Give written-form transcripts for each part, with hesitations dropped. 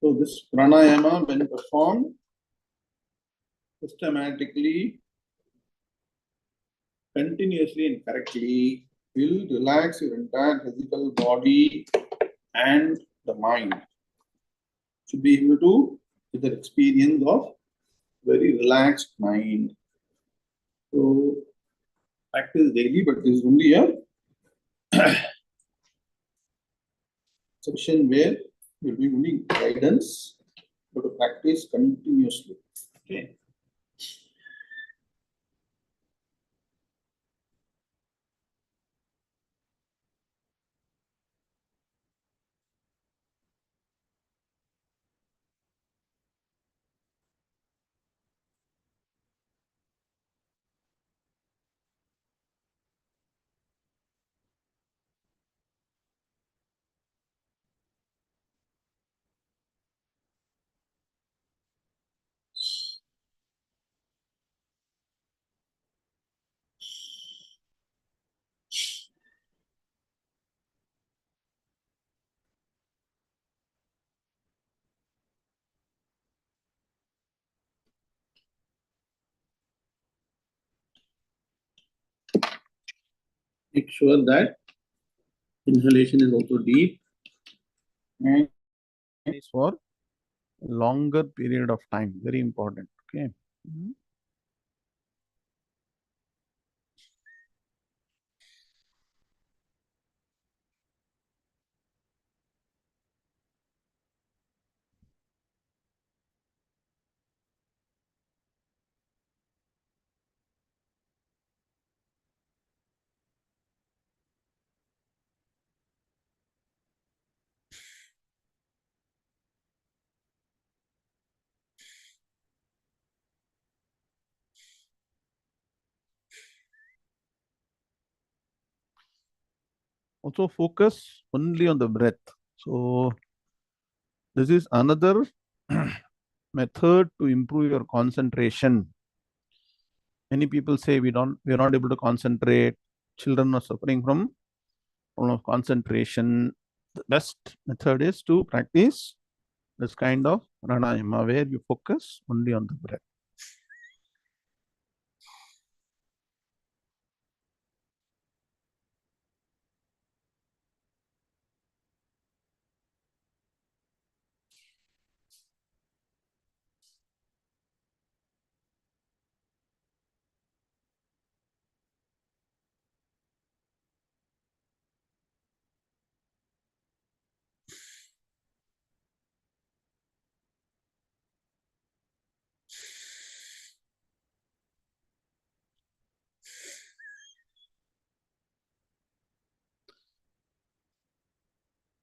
So this pranayama, when performed systematically, continuously and correctly, will relax your entire physical body and the mind. Should be able to get the experience of very relaxed mind. So practice daily, but this is only a section where you'll be only guidance, but to practice continuously. Okay. Make sure that inhalation is also deep and is for longer period of time. Very important. Okay. Also focus only on the breath. So this is another method to improve your concentration. Many people say we are not able to concentrate. Children are suffering from problem of concentration. The best method is to practice this kind of pranayama where you focus only on the breath.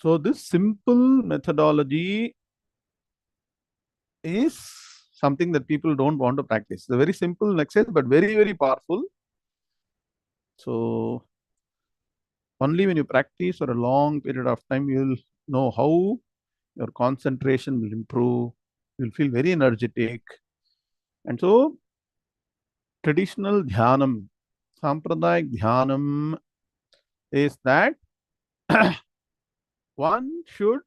So this simple methodology is something that people don't want to practice. It's a very simple exercise, but very, very powerful. So only when you practice for a long period of time, you'll know how your concentration will improve. You'll feel very energetic. And so traditional dhyanam, Sampradayik dhyanam is that one should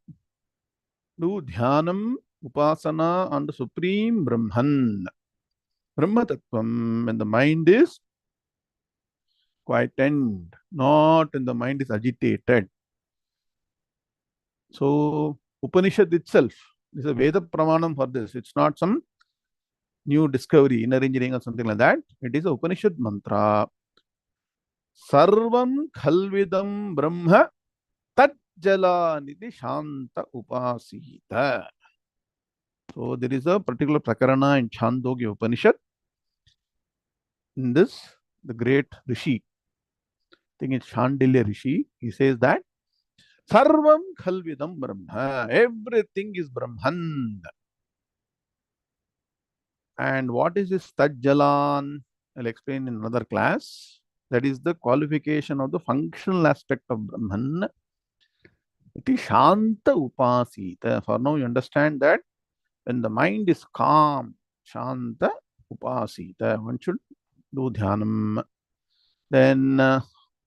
do dhyanam, upasana on the Supreme Brahman, Brahma Tattvam, when the mind is quietened, not when the mind is agitated. So Upanishad itself is a Veda Pramanam for this. It's not some new discovery, inner engineering or something like that. It is a Upanishad mantra. Sarvam khalvidam brahma tajjala niti shanta upasita. So there is a particular prakarana in Chandogya Upanishad. In this, the great Rishi, I think it's Shandilya Rishi, he says that Sarvam khalvidam brahma, everything is Brahman. And what is this Tajjalan? I'll explain in another class. That is the qualification of the functional aspect of Brahman. It is Shanta Upasita. For now, you understand that when the mind is calm, Shanta Upasita, one should do Dhyanam. Then,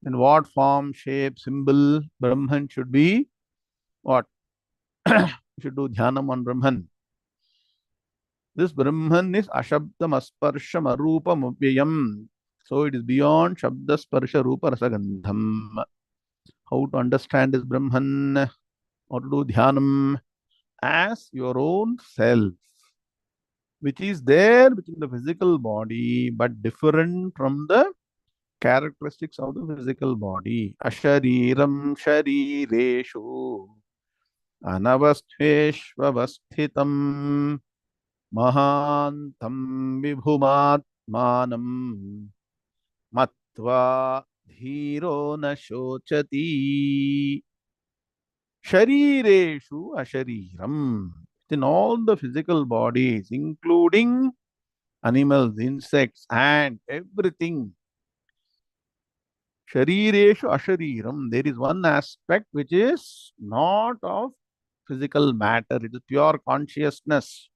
in what form, shape, symbol, Brahman should be what? You should do dhyanam on Brahman. This Brahman is ashabdam asparsham arupam upyayam. So it is beyond shabda sparsha rupa rasagandham. How to understand this Brahman? How to do dhyanam? As your own self, which is there within the physical body, but different from the characteristics of the physical body. Ashariram sharireshu anavasthveshvavasthitam mahantam vibhumatmanam matva dhiro na shochati. Sharireshu ashariram. In all the physical bodies, including animals, insects, and everything. Sharireshu ashariram. There is one aspect which is not of physical matter. It is pure consciousness.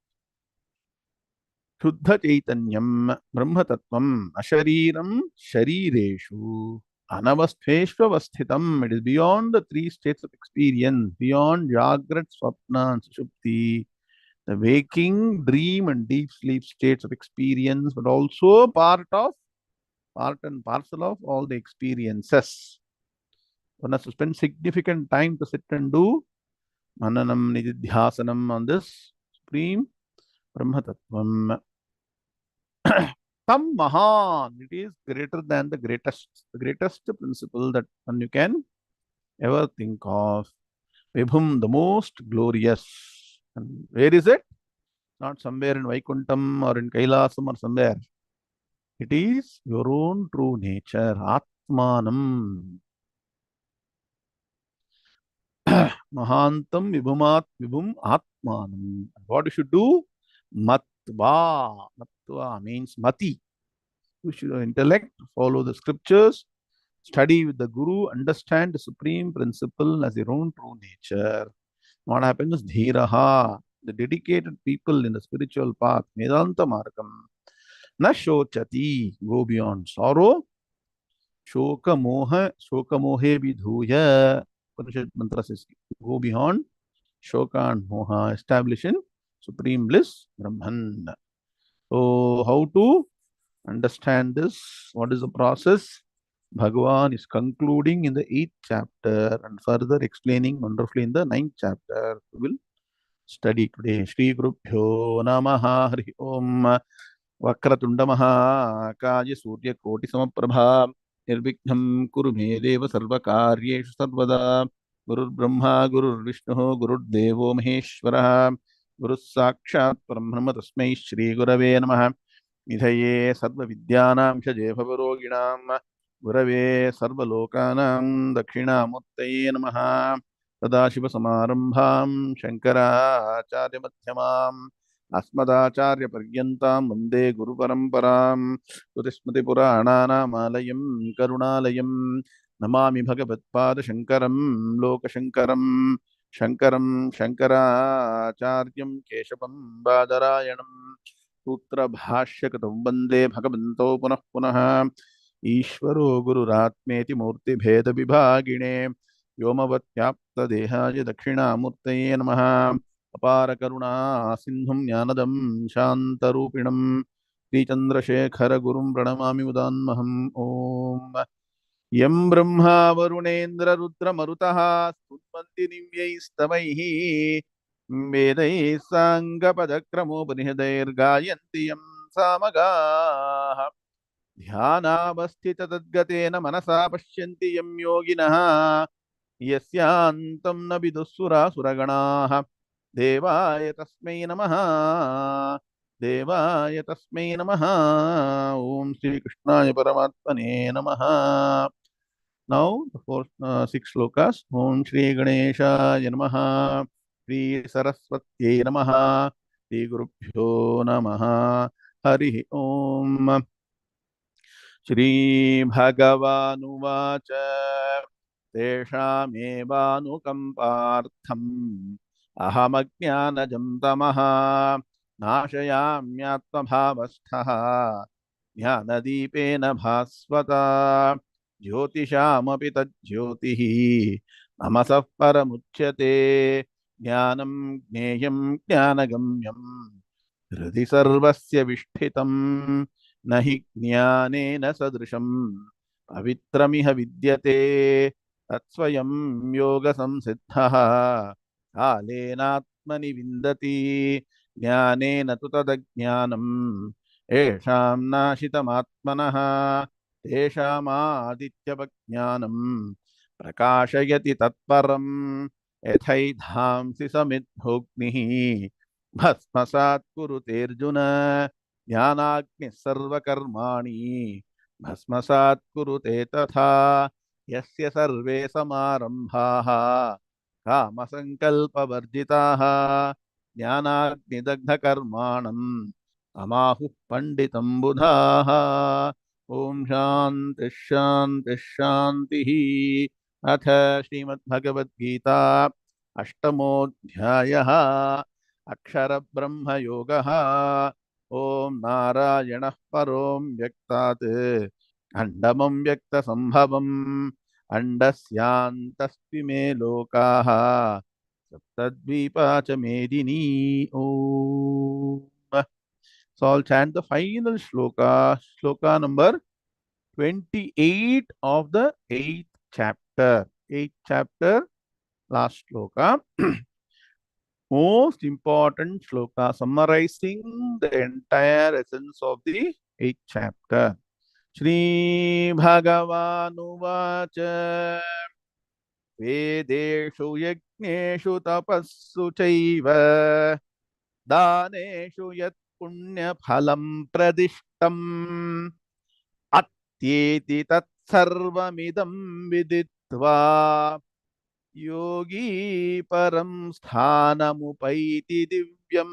Shuddha Chaitanyam Brahma Tattvam Ashariram Sharireshu Anavasthveshvavasthitam. It is beyond the three states of experience, beyond Jagrat, Swapna, and Sushupti, the waking, dream, and deep sleep states of experience, but also part and parcel of all the experiences. One has to spend significant time to sit and do mananam nididhyasanam on this Supreme Brahma Tattvam. Tam Mahan, it is greater than the greatest principle that one you can ever think of. Vibhum, the most glorious. And where is it? Not somewhere in Vaikuntham or in Kailasam or somewhere. It is your own true nature, Atmanam. Mahantam vibhum Atmanam. What you should do? Matva. Matva means mati. You should intellect, follow the scriptures, study with the Guru, understand the supreme principle as your own true nature. What happens is dhiraha, the dedicated people in the spiritual path, Vedanta Margam, na shochati, go beyond sorrow, shoka mohe vidhuya, Upanishad mantra says, go beyond shoka and moha, establish in supreme bliss, Brahman. So, how to understand this? What is the process? Bhagavan is concluding in the 8th chapter and further explaining wonderfully in the 9th chapter. We will study today. Shri Gurubhyo Namaha Hari Om Vakratunda Mahakaya Surya Koti Samaprabha Nirvighna Kuru Me Deva Sarva Karyeshu Sarvada Gurur Brahma Gurur Vishnu Gurur Devo Maheshwara Guru Sakshat Brahma Tasmai Shri Gurave Namaha Nidhaye Sarva Vidyanam Shaje Bhavaroginam Gurave Sarvalokanam Dakshinamurtaye Namaha Sadashiva-samarambham Shankara-acharya-madhyamam Asmadacharya-paryantam Vande Guru-paramparam Tutismati-purananam-alayam Karunalayam Namami Bhagavad-pada-shankaram Loka-shankaram Shankaram Shankara-acharyam Keshavam Badarayanam Sutra-bhashya-katam Vande Bhagavanto Punah-punah Ishvaro Guru-ratmeti Murti-bheda-vibhagine Vyomavatyapta Dehaja Dakshinamurtaye Namaha Apara Karuna Sindhum Jnanadam Shantarupinam Sri Chandrasekhara Gurum Pranamami Mudanmaham Om Yam Brahma Varunendra Rudra Marutaha Stutmanti Nimyaistamaihi Vedai Sangapadakrammo Panihadair Gayanti Yam Samagaha Dhyanavasthita Tadgatena Manasa Pashyanti Yam Yoginaha Yasyantam na vidussura suraganaha Devaya tasmai namaha Devaya tasmai namaha Om Shri Krishnaya Paramatmane namaha. Now the fourth 6 slokas. Om Shri Ganeshaya namaha Shri Saraswatye namaha Shri Gurubhyo namaha Hari Om. Shri Bhagavanuvacha Teshamevanukampartham ahamajnanajam tamaha nashayamyatmabhavasthaha jnanadipena bhasvata jyotishamapi tajyotihi namasah paramuchyate ज्ञानं ज्ञेयं ज्ञानगम्यं हृदि सर्वस्य विष्ठितं न हि ज्ञानेन सदृशं पवित्रमिह विद्यते तत्स्वयं योगसंसिद्धः कालेनात्मनि विन्दति ज्ञानेन तु तदज्ञानम् येषां नाशितमात्मनः तेषामादित्यवज्ञानं प्रकाशयति तत्परम् यथैधांसि समिद्धोऽग्निः भस्मसात् कुरुतेऽर्जुन ज्ञानाग्निः सर्वकर्माणि भस्मसात् कुरुते तथा यस्य सर्वे समारम्भाः कामसङ्कल्पवर्जिताः ज्ञानाग्निदग्धकर्माणम् अमाहुः पण्डितं बुधाः। ओम शांति शांति शांति। अथ श्रीमद्भगवद्गीता अष्टमोऽध्यायः अक्षर ब्रह्म योगः। ओम नारायणः परो व्यक्तात् अण्डमं व्यक्तसम्भवम् अण्डस्यान्तस्मिमे लोकाः सप्तद्वीपा च मेदिनी। ओम। So I'll chant the final shloka, shloka number 28 of the 8th chapter. 8th chapter, last shloka. Most important shloka, summarizing the entire essence of the 8th chapter. Shri Bhagavanuvacha Vedeshu Yajneshu Tapassu Chaiva Daneshu Yat Punyaphalam Pradishtam Atyeti Tatsarvamidam Viditva Yogi Param Sthanamupayiti Divyam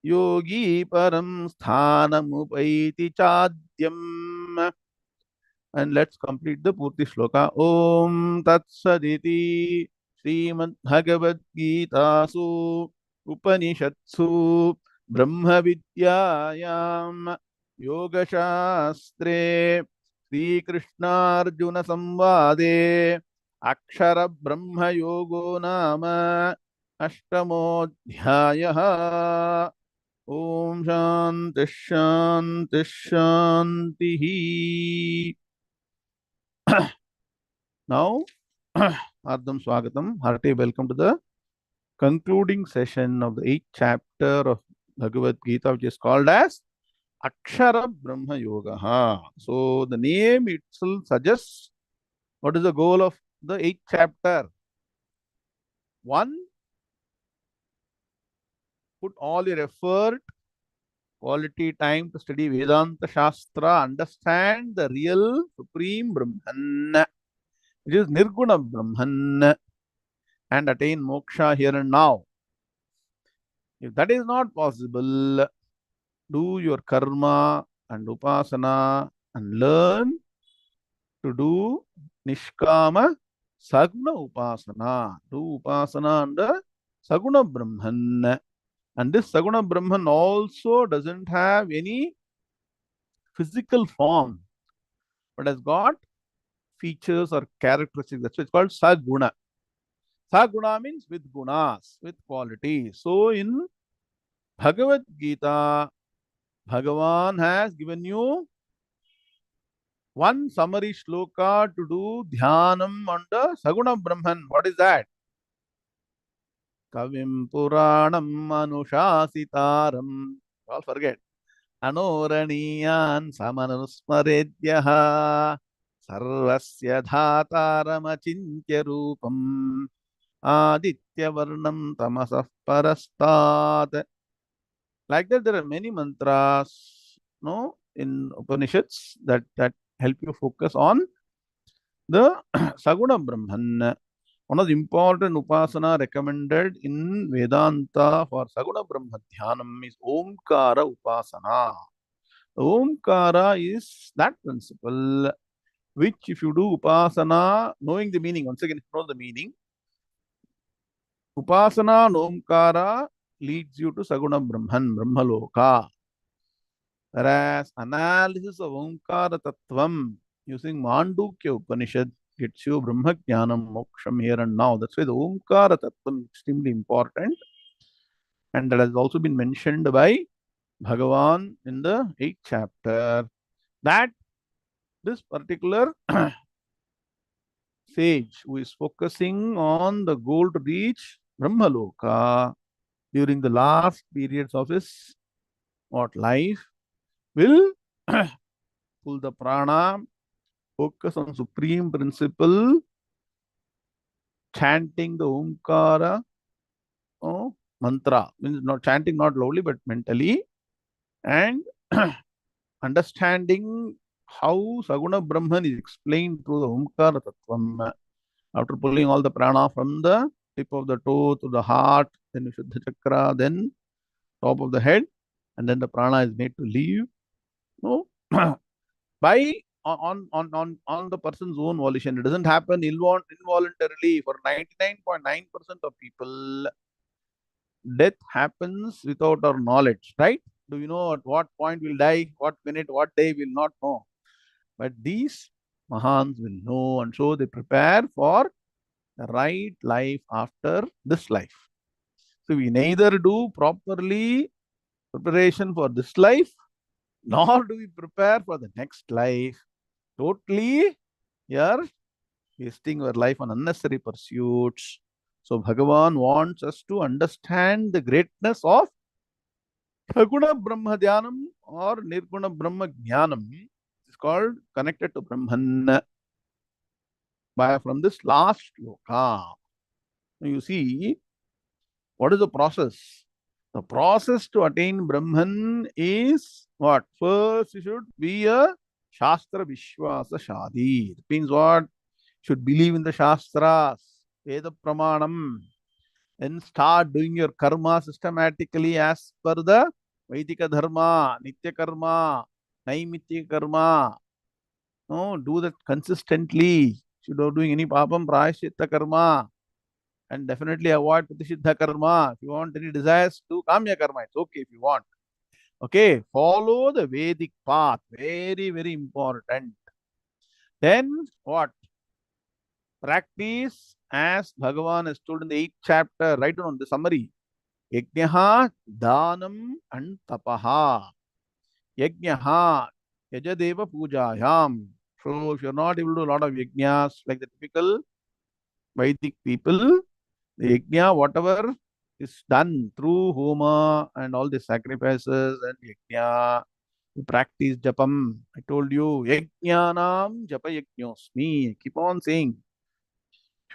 Yogi Param Sthanamupayiti Chadyam. And let's complete the Purti Shloka. Om Tat Saditi Srimad Bhagavad Gita Su Upanishatsu Brahma Vidyayam Yoga Shastre Sri Krishna Arjuna Samvade Akshara Brahma Yogo Nama Ashtamodhyayaha. Om Shanti Shanti Shanti. Now, Ardham Swagatam, hearty welcome to the concluding session of the 8th chapter of Bhagavad Gita, which is called as Akshara Brahma Yoga. So, the name itself suggests what is the goal of the 8th chapter. One, put all your effort, quality time to study Vedanta Shastra, understand the real Supreme Brahman, which is Nirguna Brahman, and attain moksha here and now. If that is not possible, do your karma and upasana and learn to do nishkama saguna upasana. Do upasana under saguna Brahman. And this saguna Brahman also doesn't have any physical form, but has got features or characteristics. That's why it's called saguna. Saguna means with gunas, with qualities. So in Bhagavad Gita, Bhagavan has given you one summary shloka to do dhyanam under Saguna Brahman. What is that? Kavim Puranam Anushasitaram. All forget. Anoraniyan Samanusmaredyaha Sarvasya Dhataram Achintya Rupam Aditya Varnam Tamasah Parastat. Like that, there are many mantras, no, in Upanishads that help you focus on the Saguna Brahman. One of the important upasana recommended in Vedanta for Saguna Brahma Dhyanam is Omkara Upasana. The Omkara is that principle which, if you do upasana, knowing the meaning, once again, if you know the meaning, upasana and Omkara leads you to Saguna Brahman, Brahmaloka. Whereas analysis of Omkara Tattvam using Mandukya Upanishad gets you Brahma-Gnānam, Moksham here and now. That's why the Omkara Tattvam is extremely important. And that has also been mentioned by Bhagavan in the 8th chapter. That this particular sage who is focusing on the goal to reach Brahmaloka during the last periods of his life will pull the prana, focus on supreme principle, chanting the Omkara mantra, means not chanting not loudly but mentally, and understanding how Saguna Brahman is explained through the Omkara Tattvam. After pulling all the prana from the tip of the toe to the heart, then Vishuddha Chakra, then top of the head, and then the prana is made to leave. No, by on the person's own volition. It doesn't happen involuntarily. For 99.9% of people, death happens without our knowledge, right? Do you know at what point we'll die, what minute, what day, we'll not know. But these Mahans will know, and so they prepare for the right life after this life. So we neither do properly preparation for this life, nor do we prepare for the next life. Totally, we are wasting our life on unnecessary pursuits. So Bhagavan wants us to understand the greatness of Saguna Brahma Dhyanam or Nirguna Brahma Jnanam. It's called connected to Brahman from this last shloka. You see, what is the process? The process to attain Brahman is what? First, you should be a Shastra Vishwasa Shadi. It means what? Should believe in the Shastras, Veda Pramanam, and start doing your karma systematically as per the Vaidika Dharma, Nitya Karma, Naimitya Karma. No, do that consistently. Should not doing any papam prayaschitta karma. And definitely avoid Pratishiddha karma. If you want any desires, do Kamya karma. It's okay if you want. Okay, follow the Vedic path. Very, very important. Then what? Practice as Bhagavan has told in the 8th chapter, right on the summary. Yajnaha, Dhanam, and Tapaha. Yajnaha, Yajadeva Pujayam. So if you're not able to do a lot of yajnas, like the typical Vedic people, the yajna, whatever is done through homa and all the sacrifices and yajna, you practice japam. I told you, yajnanam japa yajñosmi. Keep on saying.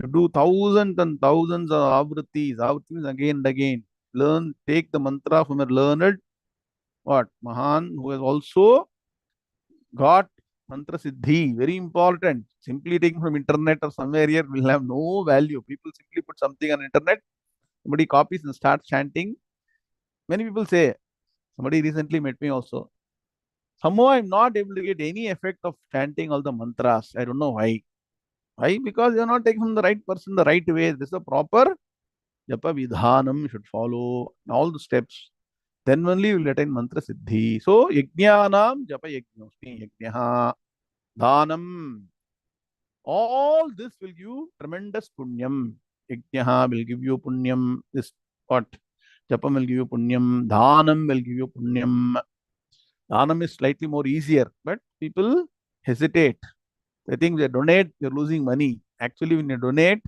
You do thousands and thousands of avritis. Avriti means again and again. Learn, take the mantra from a learned what? Mahan who has also got mantra siddhi. Very important. Simply taking from internet or somewhere here will have no value. People simply put something on internet, somebody copies and starts chanting. Many people say, somebody recently met me also. Somehow I'm not able to get any effect of chanting all the mantras. I don't know why. Why? Because you're not taking from the right person the right way. This is a proper japa vidhanam should follow all the steps. Then only you will attain mantra siddhi. So yajnanam japa yajñosmi yajnaha dhanam. All this will give you tremendous punyam. Yajnaha will give you punyam. This what? Japam will give you punyam. Dhanam will give you punyam. Dhanam is slightly more easier, but people hesitate. They think they donate, you're losing money. Actually, when you donate,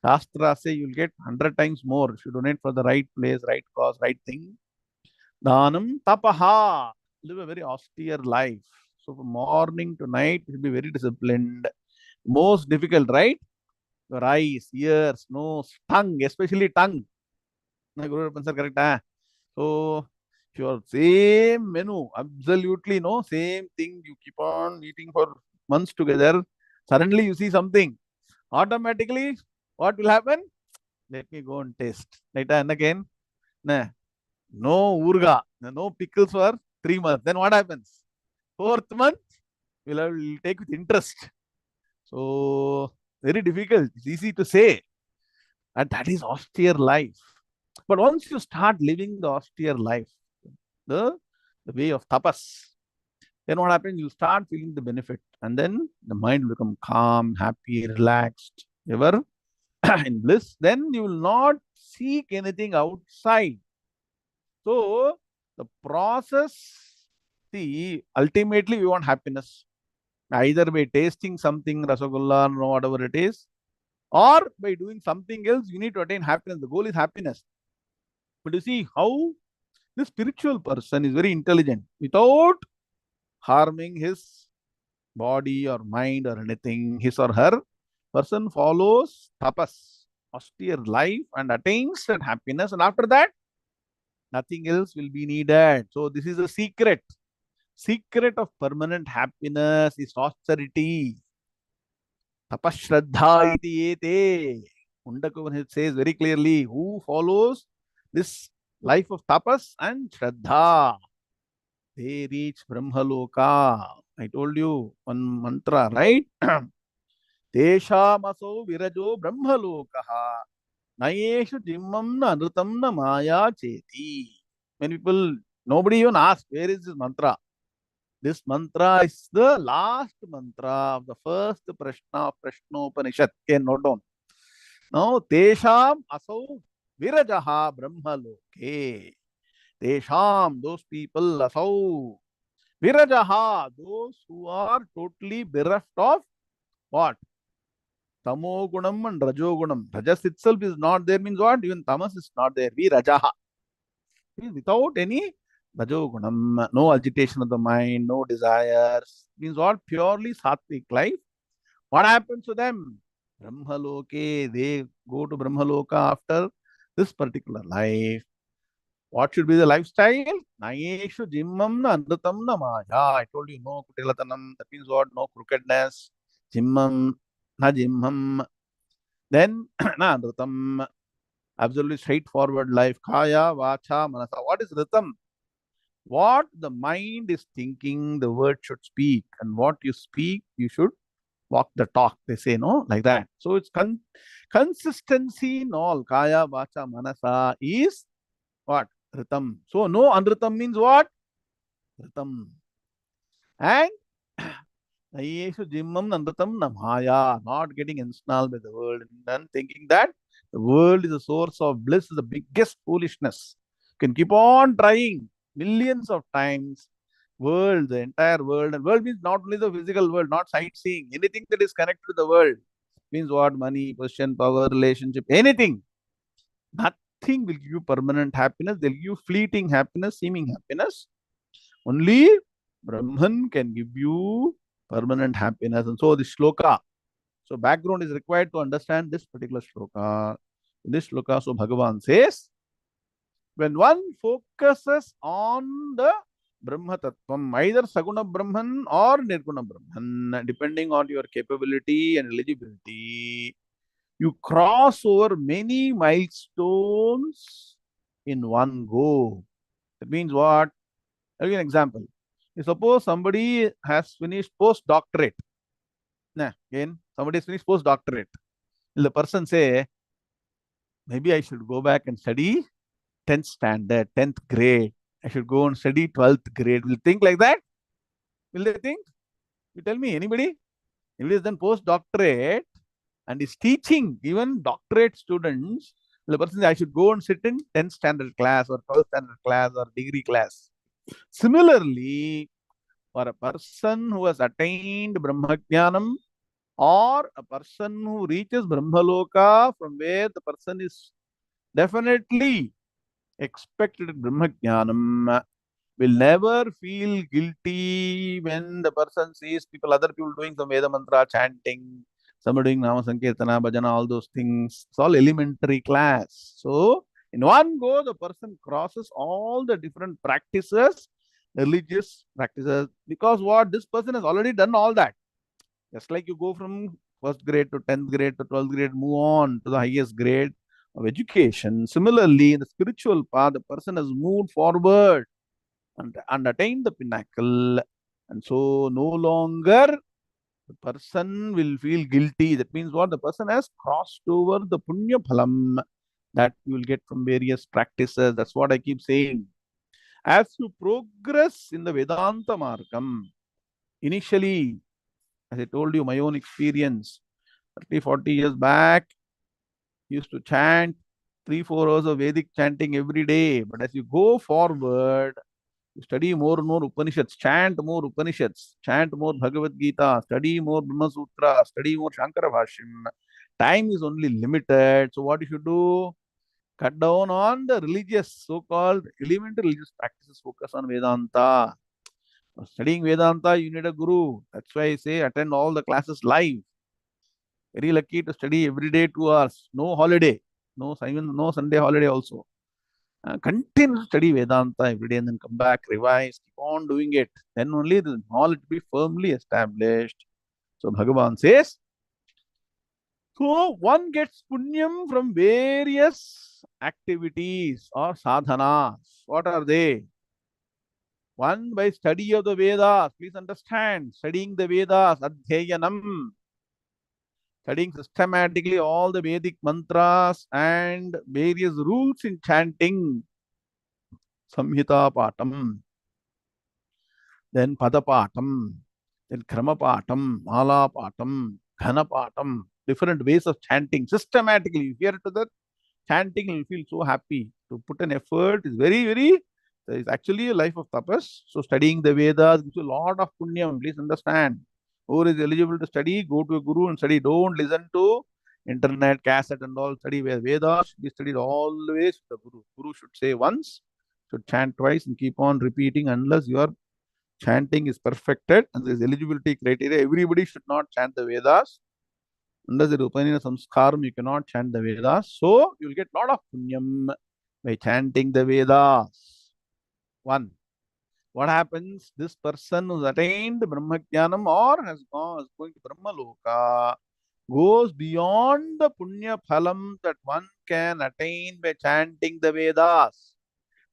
Shastra say you'll get 100 times more if you donate for the right place, right cause, right thing. Dhanam tapaha. Live a very austere life. So from morning to night, you'll be very disciplined. Most difficult, right? Your eyes, ears, nose, tongue, especially tongue. Guru Sir, correct? So, your same menu, absolutely no, same thing you keep on eating for months together. Suddenly you see something. Automatically, what will happen? Let me go and taste. Right? And again, nah, no urga, no pickles for 3 months. Then what happens? Fourth month, we'll take with interest. So, very difficult. It's easy to say. And that is austere life. But once you start living the austere life, the way of tapas, then what happens? You start feeling the benefit, and then the mind will become calm, happy, relaxed, ever in bliss. Then you will not seek anything outside. So the process, see, ultimately we want happiness, either by tasting something, rasagulla, or whatever it is, or by doing something else. You need to attain happiness. The goal is happiness. But you see how the spiritual person is very intelligent without harming his body or mind or anything. His or her person follows tapas, austere life, and attains that happiness. And after that, nothing else will be needed. So this is a secret. Secret of permanent happiness is austerity. Tapashraddha iti ete. Mundaka says very clearly, who follows this life of tapas and shraddha, they reach Brahmaloka. I told you one mantra, right? Teshamaso virajo Brahmalokaha. Nayeshu jimmam na anrutam na maya cheti. Many people, nobody even asks, where is this mantra? This mantra is the last mantra of the first Prashna of Prashnopanishad. Okay, note down. Now, Tesham asau virajaha Brahmaloke. Tesham, those people, asau virajaha, those who are totally bereft of what? Tamo gunam and rajo gunam. Rajas itself is not there, means what? Even tamas is not there. Virajaha. Without any rajogunam, no agitation of the mind, no desires. Means what? Purely sattvic life. What happens to them? Brahmaloke, they go to Brahmaloka after this particular life. What should be the lifestyle? Nayeshu jimmam na anrutam na maya. I told you, no kutilatanam. That means what? No crookedness. Jimmam, na jimmam. Then, na anrutam. Absolutely straightforward life. Kaya, vacha, manasa. What is ritam? What the mind is thinking, the word should speak. And what you speak, you should walk the talk. They say, no, like that. So it's consistency in all. Kaya, vacha, manasa is what? Ritam. So no anritam means what? Ritam. And Nayeshu jimmam nandatam namaya. Not getting ensnarled by the world and then thinking that the world is a source of bliss is the biggest foolishness. You can keep on trying millions of times. World, the entire world, and world means not only the physical world, not sightseeing. Anything that is connected to the world means what? Money, position, power, relationship, anything. Nothing will give you permanent happiness. They'll give you fleeting happiness, seeming happiness. Only Brahman can give you permanent happiness. And so this shloka. So background is required to understand this particular shloka. In this shloka, so Bhagavan says, when one focuses on the Brahma Tattvam, either Saguna Brahman or Nirguna Brahman, depending on your capability and eligibility, you cross over many milestones in one go. That means what? I'll give you an example. You suppose somebody has finished postdoctorate. Again, somebody has finished postdoctorate. Will the person say, maybe I should go back and study 10th standard, 10th grade. I should go and study 12th grade. Will think like that? Will they think? You tell me, anybody? If he has done postdoctorate and is teaching even doctorate students, the person says, I should go and sit in 10th standard class or 12th standard class or degree class. Similarly, for a person who has attained Brahma-Gnānam or a person who reaches Brahmaloka, from where the person is definitely expected Brahma-Jnanam, will never feel guilty when the person sees other people doing some Veda mantra chanting, somebody doing Nama Sankirtana, Bhajana, all those things. It's all elementary class. So, in one go, the person crosses all the different practices, religious practices, because what? This person has already done all that. Just like you go from first grade to 10th grade to 12th grade, move on to the highest grade of education. Similarly, in the spiritual path, the person has moved forward and attained the pinnacle. And so no longer the person will feel guilty. That means what? The person has crossed over the punya phalam that you will get from various practices. That's what I keep saying. As you progress in the Vedanta Margam, initially, as I told you, my own experience, 30, 40 years back, used to chant 3, 4 hours of Vedic chanting every day. But as you go forward, you study more and more Upanishads, chant more Upanishads, chant more Bhagavad Gita, study more Brahma Sutra, study more Shankara Bhashyam. Time is only limited. So what you should do? Cut down on the religious, so-called elementary religious practices, focus on Vedanta. For studying Vedanta, you need a guru. That's why I say attend all the classes live. Very lucky to study every day 2 hours. No holiday. No, even no Sunday holiday also. Continue to study Vedanta every day and then come back, revise, keep on doing it. Then only the knowledge will be firmly established. So Bhagavan says, so one gets punyam from various activities or sadhanas. What are they? One, by study of the Vedas. Please understand, studying the Vedas, adhyayanam, studying systematically all the Vedic mantras and various rules in chanting, samhita patam, then padapatam, then kramapatam, malapatam, ghanapatam, different ways of chanting systematically. You hear to that chanting, you'll feel so happy. To put an effort is very, very, it's actually a life of tapas. So studying the Vedas gives you a lot of punyam. Please understand. Who is eligible to study, go to a guru and study. Don't listen to internet, cassette and all. Study Vedas should be studied always with the guru. Guru should say once, should chant twice and keep on repeating unless your chanting is perfected and there is eligibility criteria. Everybody should not chant the Vedas. Unless there is Upanina Samskaram, you cannot chant the Vedas. So, you will get a lot of punyam by chanting the Vedas. One. What happens? This person who's attained Brahma-Gnānam or has gone, is going to Brahma-loka, goes beyond the punya phalam that one can attain by chanting the Vedas.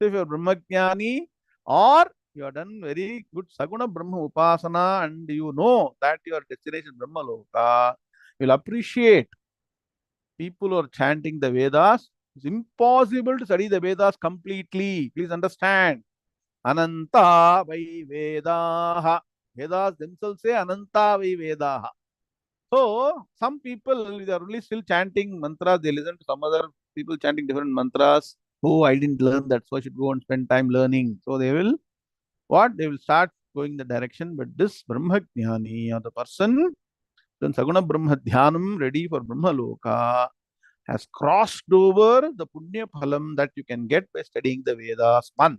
So, if you are Brahma-Gnāni or you have done very good Saguna Brahma Upasana and you know that your destination Brahma-loka, you will appreciate people who are chanting the Vedas. It's impossible to study the Vedas completely. Please understand. Ananta vai Vedaha. Vedas themselves say Ananta vai Vedaha. So, some people, they are only still chanting mantras. They listen to some other people chanting different mantras. Oh, I didn't learn that, so I should go and spend time learning. So, they will, what? They will start going the direction. But this Brahma-Gnāni or the person, then Saguna Brahma Dhyanam, ready for Brahma-loka, has crossed over the punya phalam that you can get by studying the Vedas. One.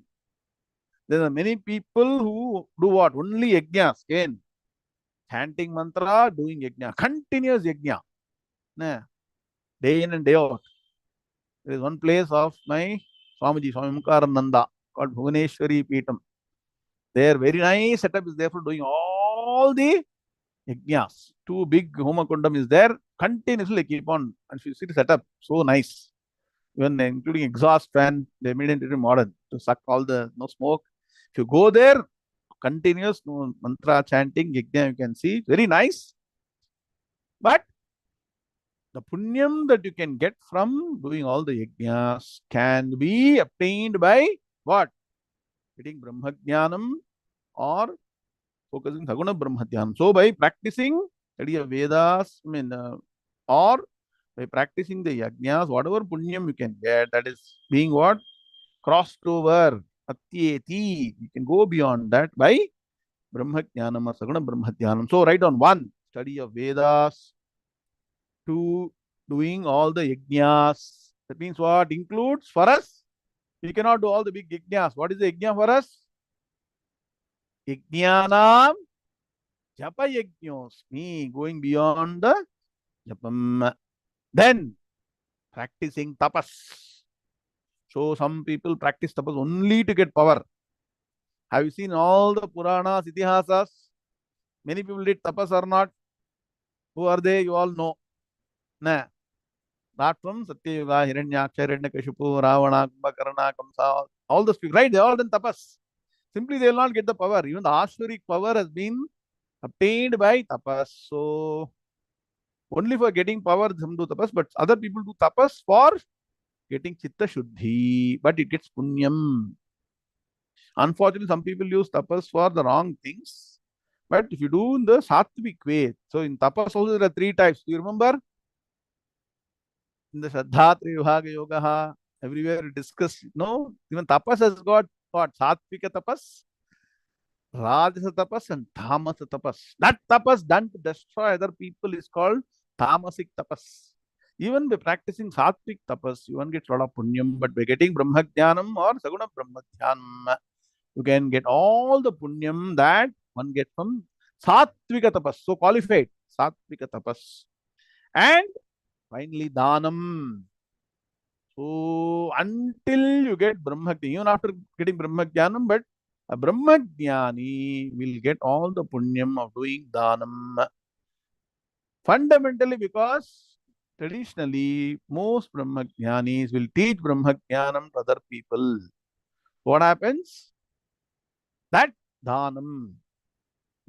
There are many people who do what? Only yajnas. Again, chanting mantra, doing yajna. Continuous yajna. Nah, day in and day out. There is one place of my Swamiji, Swami Mukarananda, called Bhuvaneshwari Peetam. There, very nice setup is there for doing all the yajnas. Two big Homa Kundam is there. Continuously keep on. And if you see the setup, so nice. Even including exhaust fan, they made it modern to suck all the no smoke. If you go there, continuous no, mantra chanting, yajna, you can see, very nice. But the punyam that you can get from doing all the yajnas can be obtained by what? Getting Brahma-Gnānam or focusing Saguna Brahma-Dhyanam. So by practicing study of Vedas, or by practicing the yajnas, whatever punyam you can get, that is being what? Crossed over, atyeti. You can go beyond that by Brahma-Gnānam or Saguna Brahma-Dhyanam. So write on one, study of Vedas, two, doing all the yajnas. That means what? Includes for us, we cannot do all the big yajnas. What is the yajna for us? Yajnanam japa yajñosmi, going beyond the japam. Then practicing tapas. So some people practice tapas only to get power. Have you seen all the Puranas, Itihasas? Many people did tapas or not? Who are they? You all know. Nah. Not from Satyayuga, Hiranyaksha, Hiranyakashipu, Ravana, Kumbhakarna, Kamsa, all those people, right? They all done tapas. Simply they will not get the power. Even the Ashuric power has been obtained by tapas. So, only for getting power, some do tapas, but other people do tapas for getting chitta shuddhi, but it gets punyam. Unfortunately, some people use tapas for the wrong things. But if you do in the sattvic way, so in tapas also there are three types. Do you remember? In the Shraddha Trivibhaga Yoga, everywhere we discuss, no, even tapas has got what? Sattvika tapas, Rajasa tapas, and Tamasa tapas. That tapas done to destroy other people is called tamasic tapas. Even by practicing sattvic tapas, you won't get a lot of punyam, but by getting Brahma-Gnānam or Saguna Brahma-Dhyanam, you can get all the punyam that one gets from Sattvika tapas. So qualified, Sattvika tapas. And finally, Dhanam. So until you get Brahma-Jnana, even after getting Brahma-Jnanam, but a Brahma-Jnani will get all the punyam of doing Dhanam. Fundamentally, because traditionally most Brahma-Jnanis will teach Brahma-Jnanam to other people. What happens? That Dhanam,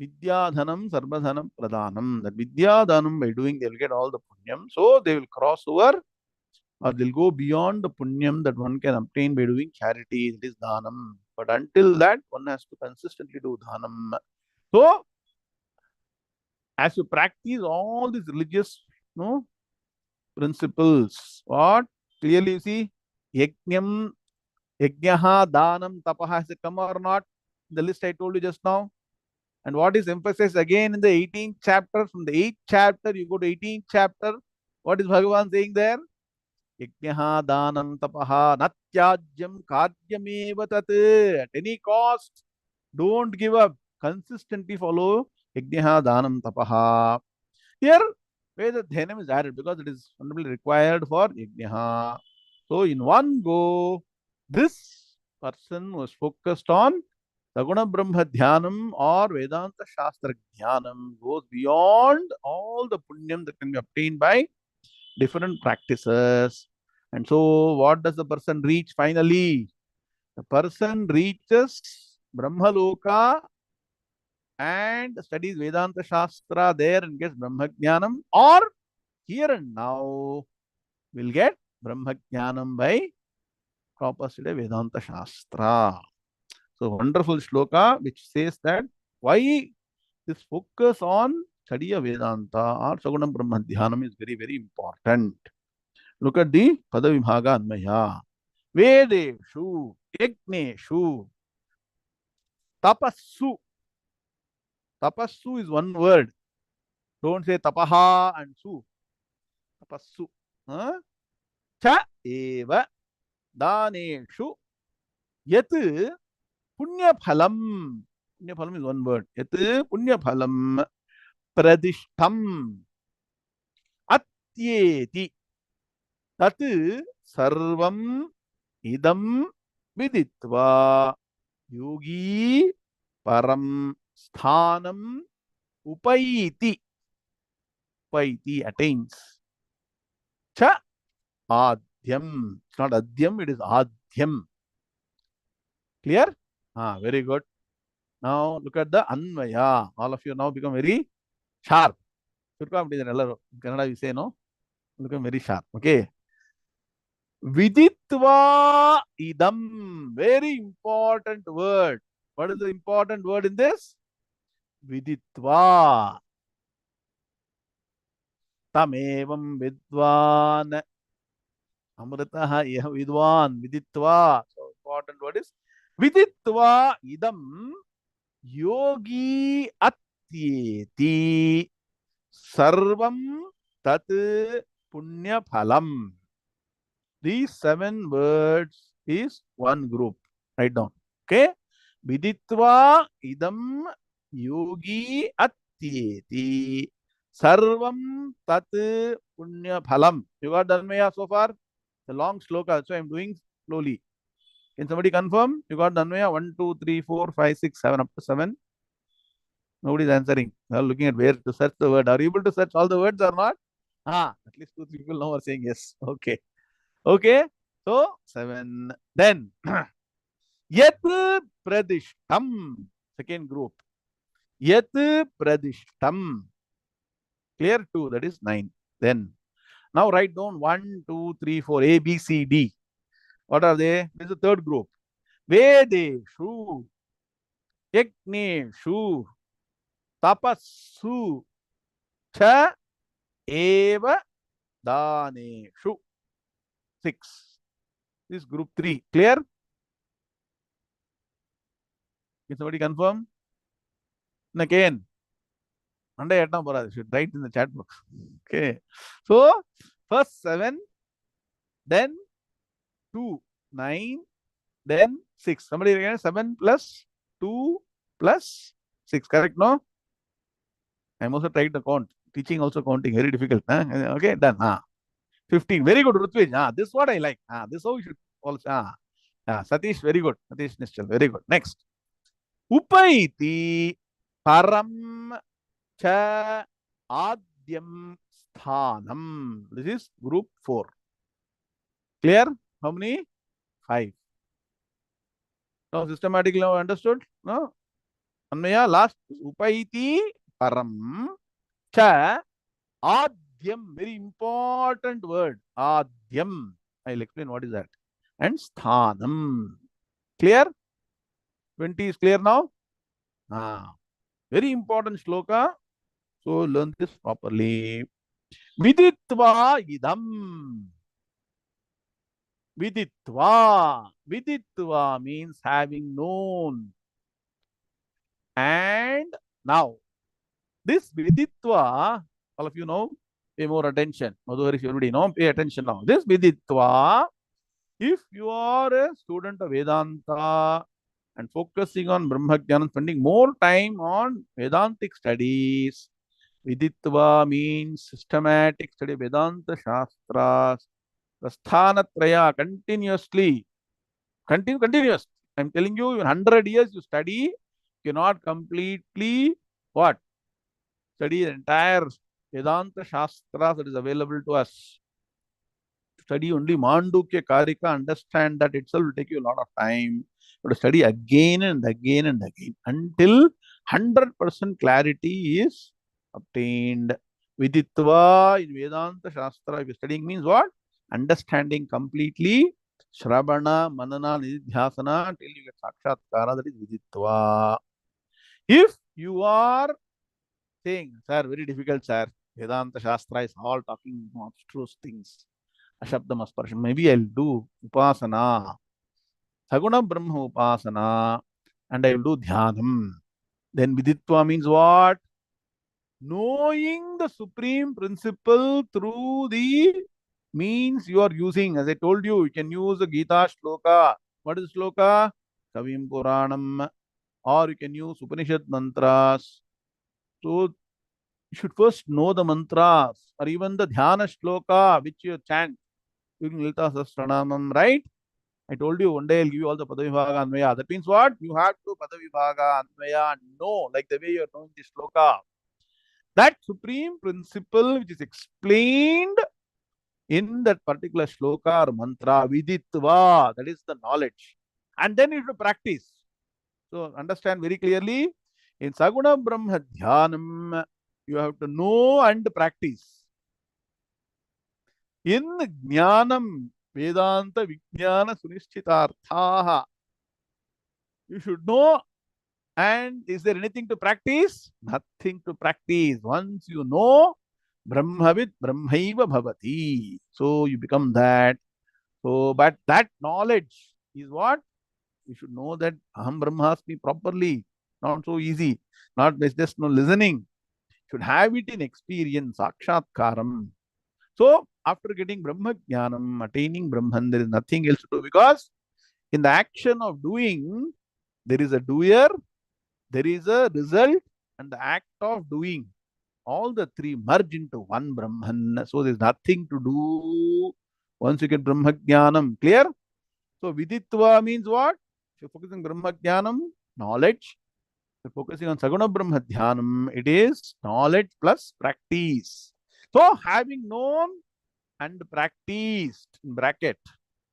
Vidyadhanam, Sarvadhanam, Pradhanam. That Vidyadhanam by doing, they will get all the punyam. So they will cross over or they'll go beyond the punyam that one can obtain by doing charity. It is dhanam. But until that, one has to consistently do dhanam. So, as you practice all these religious, no, principles, what clearly you see, yajnam, yajnaha, dhanam, tapaha, has it come or not? The list I told you just now. And what is emphasized again in the 18th chapter? From the 8th chapter, you go to 18th chapter. What is Bhagavan saying there? Yajnaha danam tapaha natyajyam karyameva tat. At any cost, don't give up. Consistently follow yajnaha danam tapaha. Here, where the dhanam is added because it is fundamentally required for yajnaha. So, in one go, this person was focused on Saguna Brahma Dhyanam or Vedanta Shastra Dhyanam, goes beyond all the punyam that can be obtained by different practices. And so, what does the person reach finally? The person reaches Brahmaloka and studies Vedanta Shastra there and gets Brahma-Jnanam, or here and now will get Brahma-Jnanam by proper study Vedanta Shastra. So, wonderful shloka which says that why this focus on study of Vedanta or Sagunam Brahma Dhyanam is very, very important. Look at the Padavibhaga Anmaya. Vedeshu, Yajneshu, Tapassu. Tapassu is one word. Don't say Tapaha and Su. Tapassu. Huh? Cha eva daneshu yat punyaphalam. Punyaphalam is one word. Yat punyaphalam pradishtam atyeti tat sarvam idam viditva yogi param sthanam upaiti. Upaiti attains. Cha adhyam. It's not adhyam, it is adhyam. Clear? Very good. Now look at the anvaya. All of you now become very sharp. In Kannada we say no. Become very sharp. Okay. Viditva idam. Very important word. What is the important word in this? Viditva. Tamevam vidvan. Amritaha iha vidvan. Viditva. So important word is Viditva idam yogi atyeti sarvam tat punya phalam. These 7 words is one group. Write down. Okay. Viditva idam yogi atyeti sarvam tat punya phalam. You got Dhanmaya so far? The long sloka, so I am doing slowly. Can somebody confirm? You got Dhanmaya? 1, 2, 3, 4, 5, 6, 7, up to 7. Nobody is answering. They are looking at where to search the word. Are you able to search all the words or not? At least 2, 3 people now are saying yes. Okay. Okay. So, 7. Then, Yat Pradishtam. Second group. Yat Pradishtam. Clear? 2. That is 9. Then, now write down 1, 2, 3, 4. A, B, C, D. What are they? This is the third group. Vedeshu, Yajneshu, Tapassu, Cha Eva Daneshu. 6. This is group 3. Clear? Can somebody confirm? And again, should write in the chat box. Okay. So, first 7, then 2, 9, then 6. Somebody again, 7 plus 2 plus 6. Correct, no? I'm also trying to count. Teaching also counting. Very difficult. Huh? Okay, done. 15. Very good, Rutvij. This is what I like. This is how you should also. Satish, very good. Satish Nischal, very good. Next. Upaiti param cha adyam sthanam. This is group 4. Clear? How many? 5. Now, systematically now understood? No? Anmaya, last. Upaiti param cha adyam. Very important word. Adyam. I'll explain what is that. And sthanam. Clear? 20 is clear now? Very important shloka. So learn this properly. Viditva idam. Viditva. Viditva means having known. And now, this viditva, all of you know, pay more attention. Madhuri, you already know, pay attention now. This viditva, if you are a student of Vedanta and focusing on Brahma-Gnāni, spending more time on Vedantic studies, viditva means systematic study of Vedanta Shastras, Prasthanatraya, continuously, continuous. I'm telling you, in 100 years you study, you cannot completely, what? Study the entire Vedanta Shastras that is available to us. Study only Mandukya Karika, understand that itself will take you a lot of time. You have to study again and again and again until 100% clarity is obtained. Viditva in Vedanta Shastra, if you're studying means what? Understanding completely. Shravana, Manana, Nidhyasana till you get Sakshatkara, that is Viditva. If you are saying, sir, very difficult, sir, Vedanta Shastra is all talking abstruse things. Ashabdam Asparsham. Maybe I'll do Upasana, Saguna Brahma Upasana, and I will do Dhyanam. Then Viditva means what? Knowing the supreme principle through the means you are using. As I told you, you can use the Gita shloka. What is shloka? Kavim Puranam. Or you can use Upanishad mantras. So you should first know the mantras or even the dhyana shloka which you chant during Lita Sahasranamam, right? I told you one day I'll give you all the Padavibhaga Anvaya. That means what? You have to Padavibhaga Anvaya and know, like the way you are knowing this shloka. That supreme principle which is explained in that particular shloka or mantra, viditva, that is the knowledge. And then you have to practice. So understand very clearly, in Saguna Brahma Dhyanam, you have to know and practice. In Jnanam, Vedanta Vijnana Sunishchitarthaha, you should know. And is there anything to practice? Nothing to practice. Once you know, Brahmavid Brahmaiva Bhavati. So you become that. So, but that knowledge is what? You should know that Aham Brahmasmi properly. Not so easy. Not just no listening. Should have it in experience, Sakshatkaram. So, after getting Brahma Jnanam, attaining Brahman, there is nothing else to do because in the action of doing, there is a doer, there is a result, and the act of doing. All the three merge into one Brahman. So, there is nothing to do once you get Brahma Jnanam. Clear? So, Viditva means what? If you're focusing Brahma Jnanam, knowledge. If you're focusing on Saguna Brahma Dhyanam, it is knowledge plus practice. So, having known and practiced, in bracket,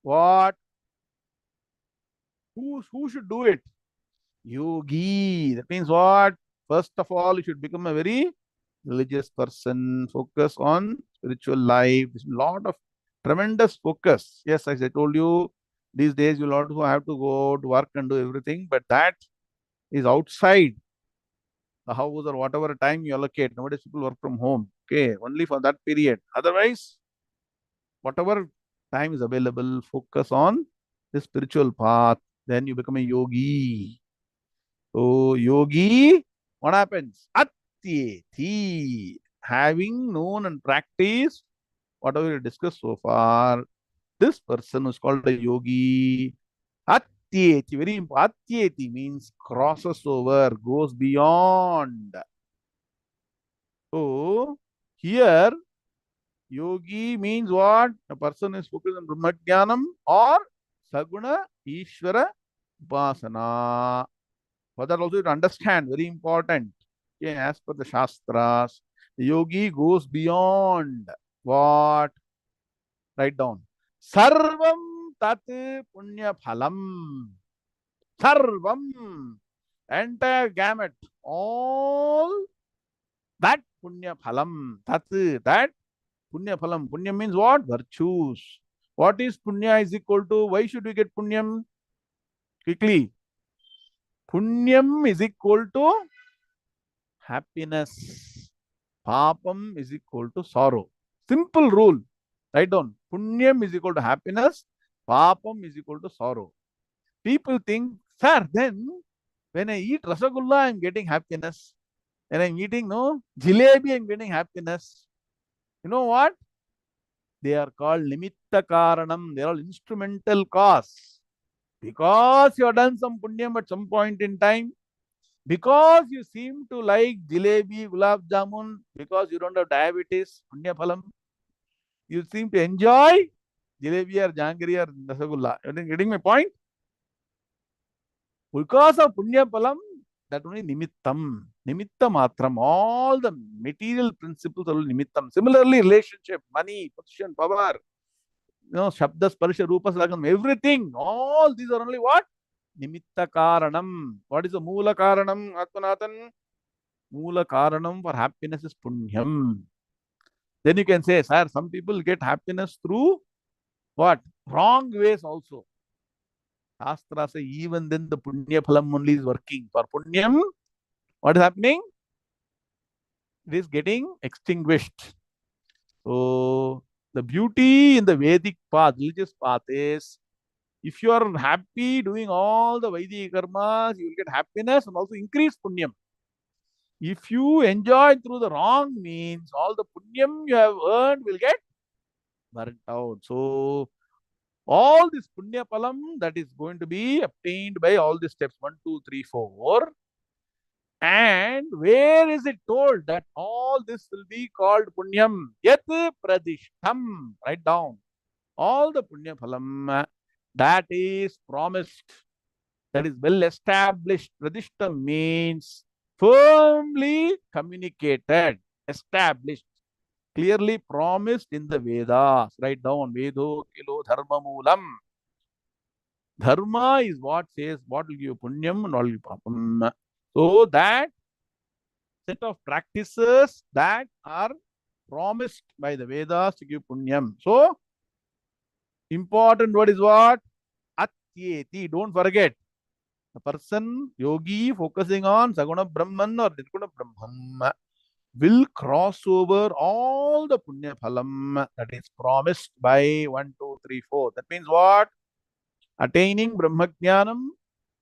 what? Who should do it? Yogi. That means what? First of all, you should become a very religious person, focus on spiritual life. There's a lot of tremendous focus. Yes, as I told you, These days, you'll also have to go to work and do everything, but that is outside the house or whatever time you allocate. Nowadays, people work from home. Okay, only for that period. Otherwise, whatever time is available, focus on the spiritual path. Then you become a yogi. So, yogi, what happens? Atyeti. Having known and practiced whatever we discussed so far, this person is called a yogi. Atyeti, very important. Atyeti means crosses over, goes beyond. So, here, yogi means what? A person is focused on Brahma-Gnānam or Saguna Ishvara Upasana. For that also you have to understand, very important. Okay, as per the Shastras, the yogi goes beyond what? Write down. Sarvam tat punya phalam. Sarvam. Entire gamut. All that punya phalam. That punya phalam. Punya means what? Virtues. What is punya is equal to? Why should we get punyam? Quickly. Punyam is equal to happiness. Papam is equal to sorrow. Simple rule. Write down. Punyam is equal to happiness. Papam is equal to sorrow. People think, sir, then when I eat rasagulla, I'm getting happiness. When I'm eating jalebi, I'm getting happiness. You know what? They are called nimitta karanam. They are all instrumental cause. Because you have done some punyam at some point in time, because you seem to like jalebi, gulab jamun, because you don't have diabetes, punya phalam, you seem to enjoy jalebi or jangiri or rasagulla. You're getting my point? Because of punya phalam, that only nimittam. Nimitta matram. All the material principles are nimittam. Similarly, relationship, money, position, power, shabda, sparsha, rupa, slagam, everything. All these are only what? Nimitta karanam. What is the moola karanam, Atmanathan? Moola karanam for happiness is punyam. Then you can say, sir, some people get happiness through what? Wrong ways also. Shastra say even then the punya phalam only is working. For punyam, what is happening? It is getting extinguished. So the beauty in the Vedic path, religious path is, if you are happy doing all the Vedic karmas, you will get happiness and also increase punyam. If you enjoy through the wrong means, all the punyam you have earned will get burnt out. So all this punya phalam that is going to be obtained by all these steps 1, 2, 3, 4. And where is it told that all this will be called punyam? Yat pradishtam. Write down. All the punya phalam that is promised, that is well established. Pradishtam means firmly communicated, established, clearly promised in the Vedas. Write down. Vedo kilo dharma moolam. Dharma is what says what will give you punyam and what will give you papam. So that set of practices that are promised by the Vedas to give punyam. So important word is what? Atyeti. Don't forget. The person, yogi, focusing on Saguna Brahman or Nirguna Brahman will cross over all the punya phalam that is promised by 1, 2, 3, 4. That means what? Attaining Brahma-Gnānam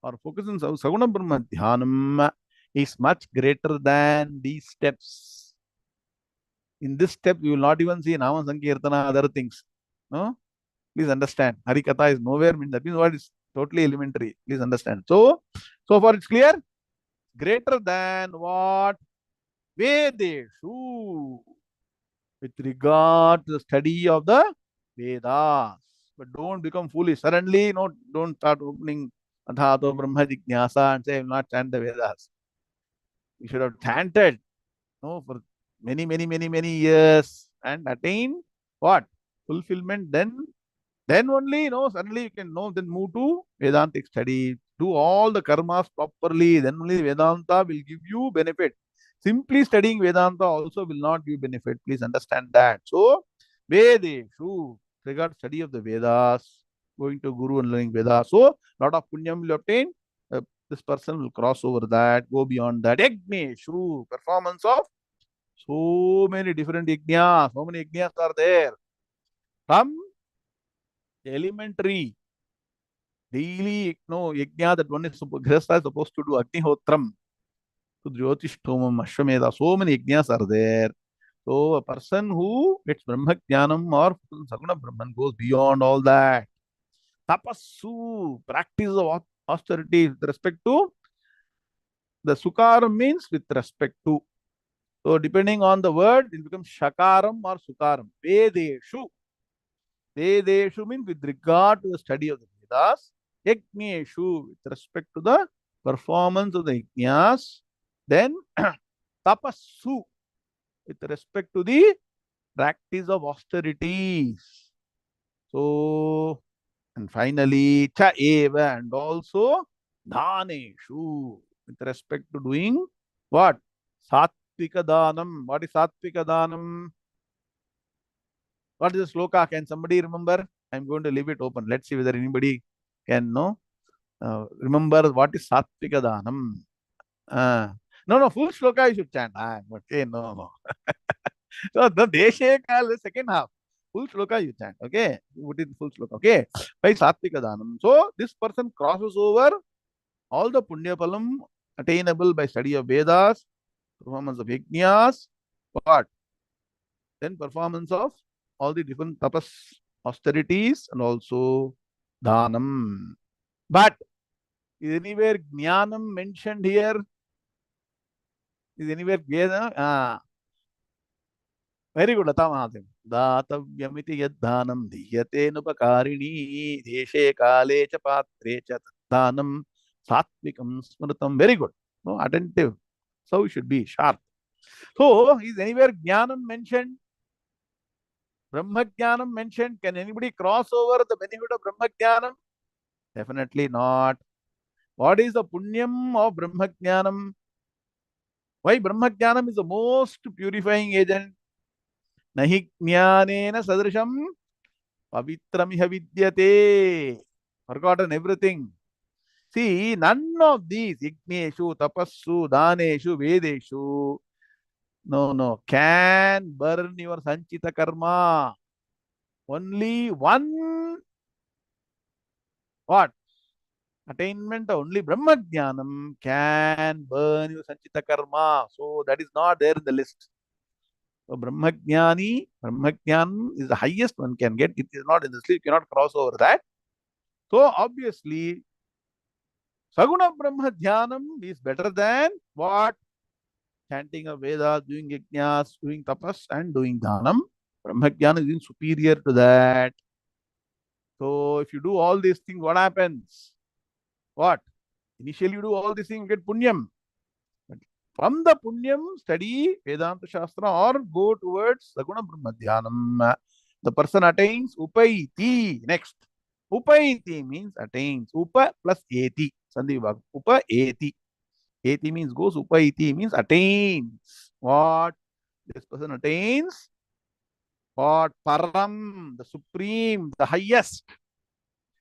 or focusing on Saguna Brahma Dhyanam is much greater than these steps. In this step, you will not even see Nama Sankirtana, other things. No? Please understand. Harikatha is nowhere. That means what is totally elementary. Please understand. So far it's clear. Greater than what? Vedeshu. With regard to the study of the Vedas. But don't become foolish. Suddenly, don't start opening Adhato Brahma Jignasa and say, I will not chant the Vedas. You should have chanted for many, many, many, many years and attain what? Fulfillment. Then only, suddenly you can then move to Vedantic study. Do all the karmas properly. Then only Vedanta will give you benefit. Simply studying Vedanta also will not give benefit. Please understand that. So, Vedeshu, regard study of the Vedas. going to Guru and learning Veda. So, lot of punyam will obtain. This person will cross over that, go beyond that. Yagneshu, performance of so many different yajnas. How many yajnas are there? From elementary, daily, no, yajna that one is Grihastha is supposed to do Agnihotram, to Jyotishtomam, Ashwamedha. So many yajnas are there. So a person who gets Brahma-Jnanam or Saguna Brahman goes beyond all that. Tapassu, practice of austerity with respect to the Sukaram means with respect to. So depending on the word, it becomes Shakaram or Sukaram. Vedeshu. Vedeshu means with regard to the study of the Vedas. Yajneshu with respect to the performance of the yajnas. Then Tapassu with respect to the practice of austerities. So, and finally, cha eva, and also dhaneshu with respect to doing what? Sattvika dhanam. What is Sattvika dhanam? What is the sloka? Can somebody remember? I'm going to leave it open. Let's see whether anybody can know. Remember what is Sattvika dhanam? No, full sloka you should chant. Okay, no. So the Deshe Kal is second half. Full shloka you chant. Okay. What is full shloka? Okay. By Sattvika Dhanam. So this person crosses over all the Punya Palam attainable by study of Vedas, performance of Yajnas, what? Then performance of all the different tapas, austerities, and also Dhanam. But is anywhere Jnanam mentioned here? Is anywhere Veda? Very good, Lata Mahadev. Datavyamiti yadhanam dhyate nupakarini deshe kale cha patre cha tadhanam satvikam smritam. Very good. No, attentive. So we should be sharp. So, is anywhere Jnanam mentioned? Brahma-Jnanam mentioned? Can anybody cross over the benefit of Brahma-Jnanam? Definitely not. What is the punyam of Brahma-Jnanam? Why Brahma-Jnanam is the most purifying agent? Nahi jnanena sadrisham pavitramiha vidyate. Forgotten everything. See, none of these, yajneshu, tapassu, dhaneshu, vedeshu, no, can burn your sanchita karma. Only one, what? Attainment of only Brahma-Jnanam can burn your sanchita karma. So that is not there in the list. So Brahma-Gnāni is the highest one can get. It is not in the list. You cannot cross over that. So obviously, Saguna Brahma Dhyanam is better than what? Chanting of Vedas, doing yajnas, doing tapas, and doing dhanam. Brahma Jnana is superior to that. So if you do all these things, what happens? What? Initially you do all these things, you get punyam. But from the punyam, study Vedanta Shastra or go towards Saguna Brahma Dhyanam. The person attains upaiti. Next. Upaiti means attains. Upa plus eti. Sandhi Vibhaga. Upa eti. Eti means goes. Upaiti means attains. What? This person attains what? Param, the supreme, the highest.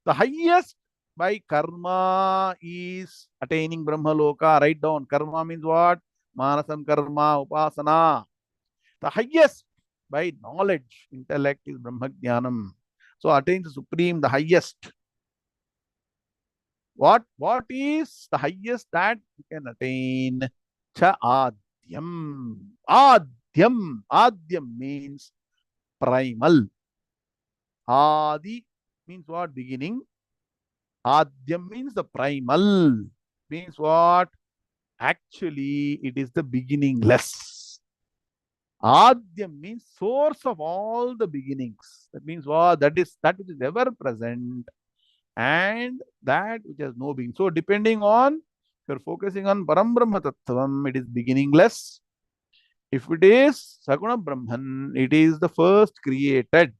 The highest by karma is attaining Brahma Loka. Write down. Karma means what? Manasam karma, upasana. The highest by knowledge, intellect is Brahma Jnanam. So attains the supreme, the highest. What is the highest that you can attain? Cha adyam. Adyam. Adyam means primal. Adi means what? Beginning. Adyam means the primal. Means what? Actually, it is the beginningless. Adyam means source of all the beginnings. That means what? That which is ever present and that which has no being. So depending on, if you're focusing on Param Brahma Tattvam, it is beginningless. If it is Saguna Brahman, it is the first created.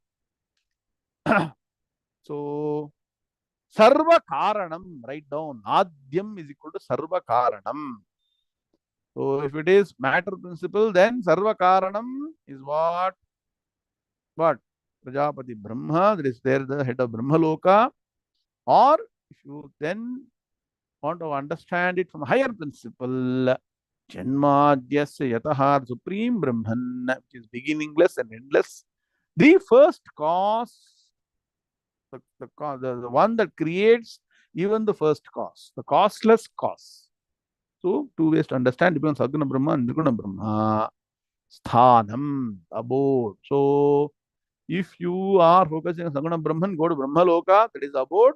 So, Sarva Karanam, write down. Adyam is equal to Sarva Karanam. So, if it is matter principle, then Sarva Karanam is what? What? Prajapati Brahma, that is there, the head of Brahma Loka. Or if you then want to understand it from a higher principle, Janmadyasya Yatahar Supreme Brahman, which is beginningless and endless, the first cause, the one that creates even the first cause, the causeless cause. So, two ways to understand depends on Saguna Brahma and Nirguna Brahma. Sthanam, abode. So, if you are focusing on Saguna Brahman, go to Brahma Loka, that is abode.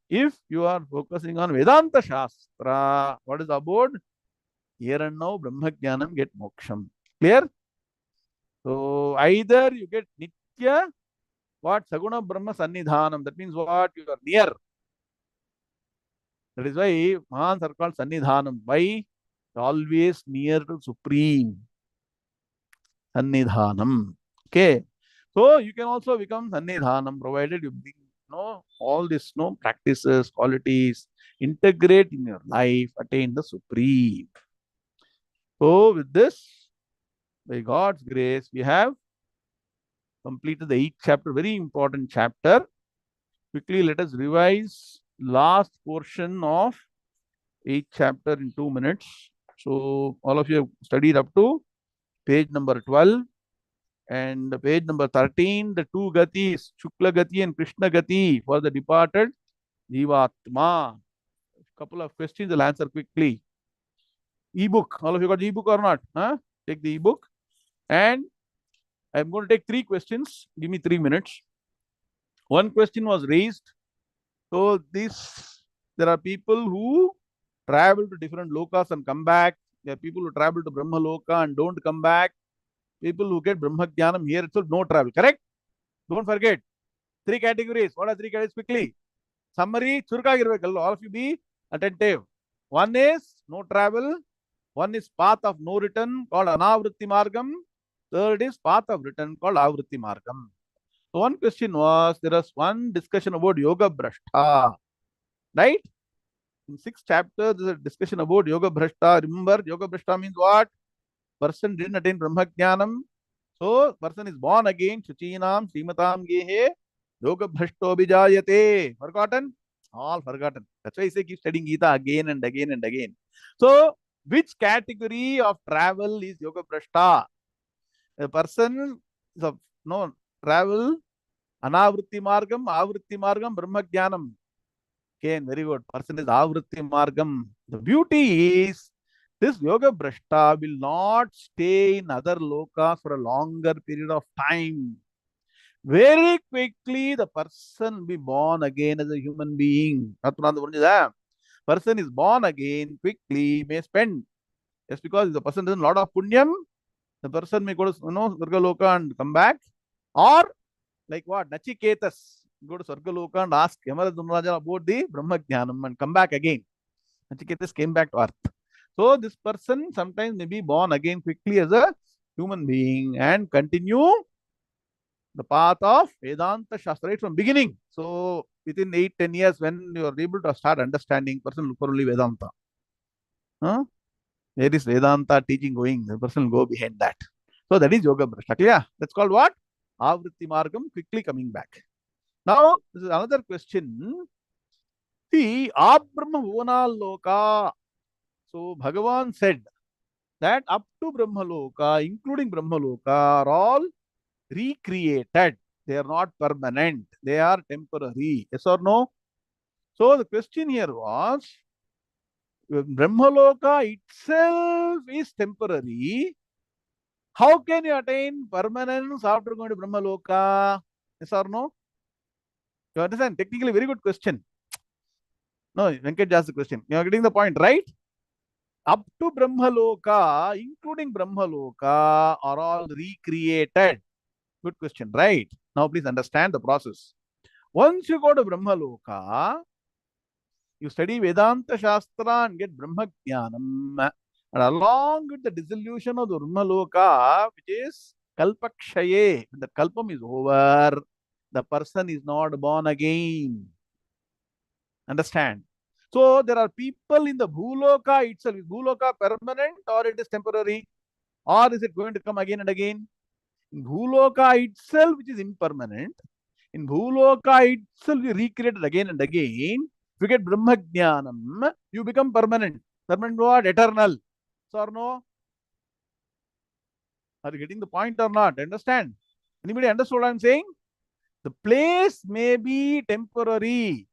If you are focusing on Vedanta Shastra, what is abode? Here and now, Brahma-Gnānam, get moksham. Clear? So, either you get Nitya, what? Saguna Brahma Sannidhanam. That means what? You are near. That is why Mahans are called Sannidhanam. Why? Always near to Supreme. Sannidhanam. Okay. So you can also become Sannidhanam provided you bring all these practices, qualities, integrate in your life, attain the Supreme. So with this, by God's grace, we have completed the 8th chapter, very important chapter. Quickly, let us revise last portion of 8th chapter in 2 minutes. So all of you have studied up to page number 12 and page number 13, the two gatis, Shukla Gati and Krishna Gati for the departed Jivatma. Couple of questions, I'll answer quickly. E-book, all of you got the e-book or not? Huh? Take the e-book. And I'm going to take 3 questions. Give me 3 minutes. One question was raised. So there are people who travel to different lokas and come back. There are people who travel to Brahma Loka and don't come back. People who get Brahma-Gnānam here itself, no travel. Correct? Don't forget. 3 categories. What are 3 categories? Quickly. Summary, churkagirbekallo. All of you be attentive. One is no travel. One is path of no return called Anavritti Margam. Third is path of return called Avritti Margam. So one question was, there was one discussion about Yoga Bhrashta. Right? In 6th chapter, there's a discussion about Yoga Bhrashta. Remember, Yoga Bhrashta means what? Person didn't attain Brahma-Gnānam. So, person is born again. Chuchinam, Srimatam Gehe, Yoga Bhrashto Bijayate. Forgotten? All forgotten. That's why I say keep studying Gita again and again and again. So, which category of travel is Yoga Bhrashta? A person is of travel, Anavritti Margam, Avritti Margam, Brahma-Gnānam. Okay, very good. Person is Avritti Margam. The beauty is, this Yoga Bhrashta will not stay in other lokas for a longer period of time. Very quickly, the person will be born again as a human being. Person is born again quickly, may spend. Just because the person does a lot of punyam, the person may go to Sarga Loka and come back. Or, like what? Nachiketas, go to Sarga Loka and ask Yamarajamraja about the Brahma-Gnānam and come back again. Nachiketas came back to earth. So this person sometimes may be born again quickly as a human being and continue the path of Vedanta Shastra right from beginning. So within 8-10 years, when you are able to start understanding, person look for only Vedanta. Huh? Where is Vedanta teaching going? The person will go behind that. So that is Yoga Bhrashta. Clear? That's called what? Avritti Margam, quickly coming back. Now, this is another question. See, Abrahma Bhuvana Loka. So Bhagavan said that up to Brahmaloka, including Brahmaloka, are all recreated. They are not permanent. They are temporary. Yes or no? So the question here was, Brahmaloka itself is temporary. How can you attain permanence after going to Brahmaloka? Yes or no? You understand? Technically, very good question. No, Venkat asked the question. You are getting the point, right? Up to Brahmaloka, including Brahmaloka, are all recreated. Good question, right? Now please understand the process. Once you go to Brahmaloka, you study Vedanta Shastra and get Brahma-Gnānam. And along with the dissolution of the Brahmaloka, which is Kalpakshaye, when the Kalpam is over, the person is not born again. Understand? So there are people in the Bhuloka itself. Is Bhuloka permanent or it is temporary? Or is it going to come again and again? In Bhuloka itself, which is impermanent, In Bhuloka itself, you recreate it again and again. If you get Brahma-Gnānam, you become permanent. Permanent what? Eternal. So or no? Are you getting the point or not? Understand? Anybody understood what I'm saying? The place may be temporary.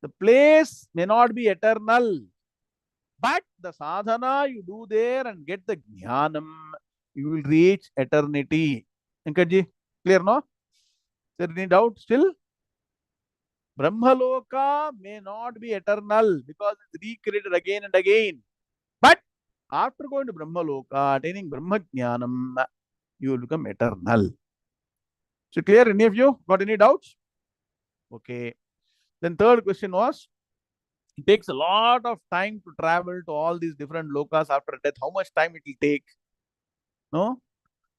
The place may not be eternal. But the sadhana you do there and get the jnanam, you will reach eternity. Venkatji, clear no? Is there any doubt still? Brahmaloka may not be eternal because it's recreated again and again. But after going to Brahmaloka, attaining Brahma Jnanam, you will become eternal. So clear? Any of you got any doubts? Okay. Then third question was, it takes a lot of time to travel to all these different lokas after death. How much time it will take? No?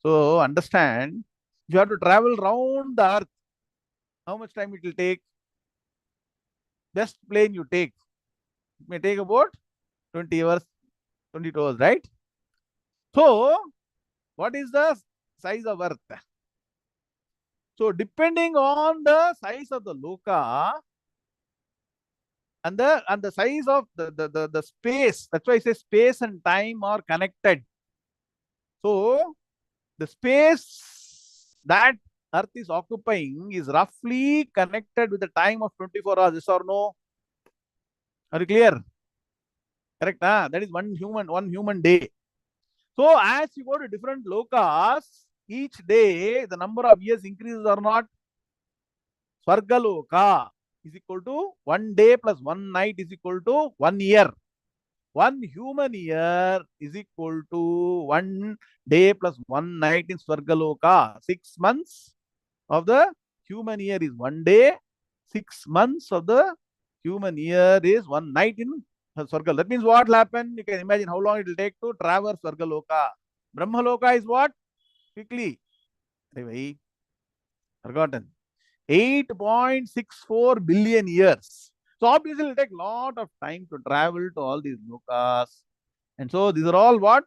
So understand, you have to travel round the earth. How much time it will take? Best plane you take. It may take about 20 hours, 22 hours, right? So, what is the size of earth? So, depending on the size of the loka and the size of the space, that's why I say space and time are connected. So, the space that earth is occupying is roughly connected with the time of 24 hours, yes or no? Are you clear? Correct? Huh? That is one human day. So as you go to different lokas, each day the number of years increases or not? Swargaloka is equal to 1 day plus 1 night is equal to 1 year. 1 human year is equal to 1 day plus 1 night in Swargaloka. 6 months of the human year is 1 day. 6 months of the human year is 1 night in Swarga. That means what will happen? You can imagine how long it will take to traverse Swargaloka. Brahmaloka is what? Quickly. Anyway, forgotten. 8.64 billion years. So obviously it will take a lot of time to travel to all these lokas. And so these are all what?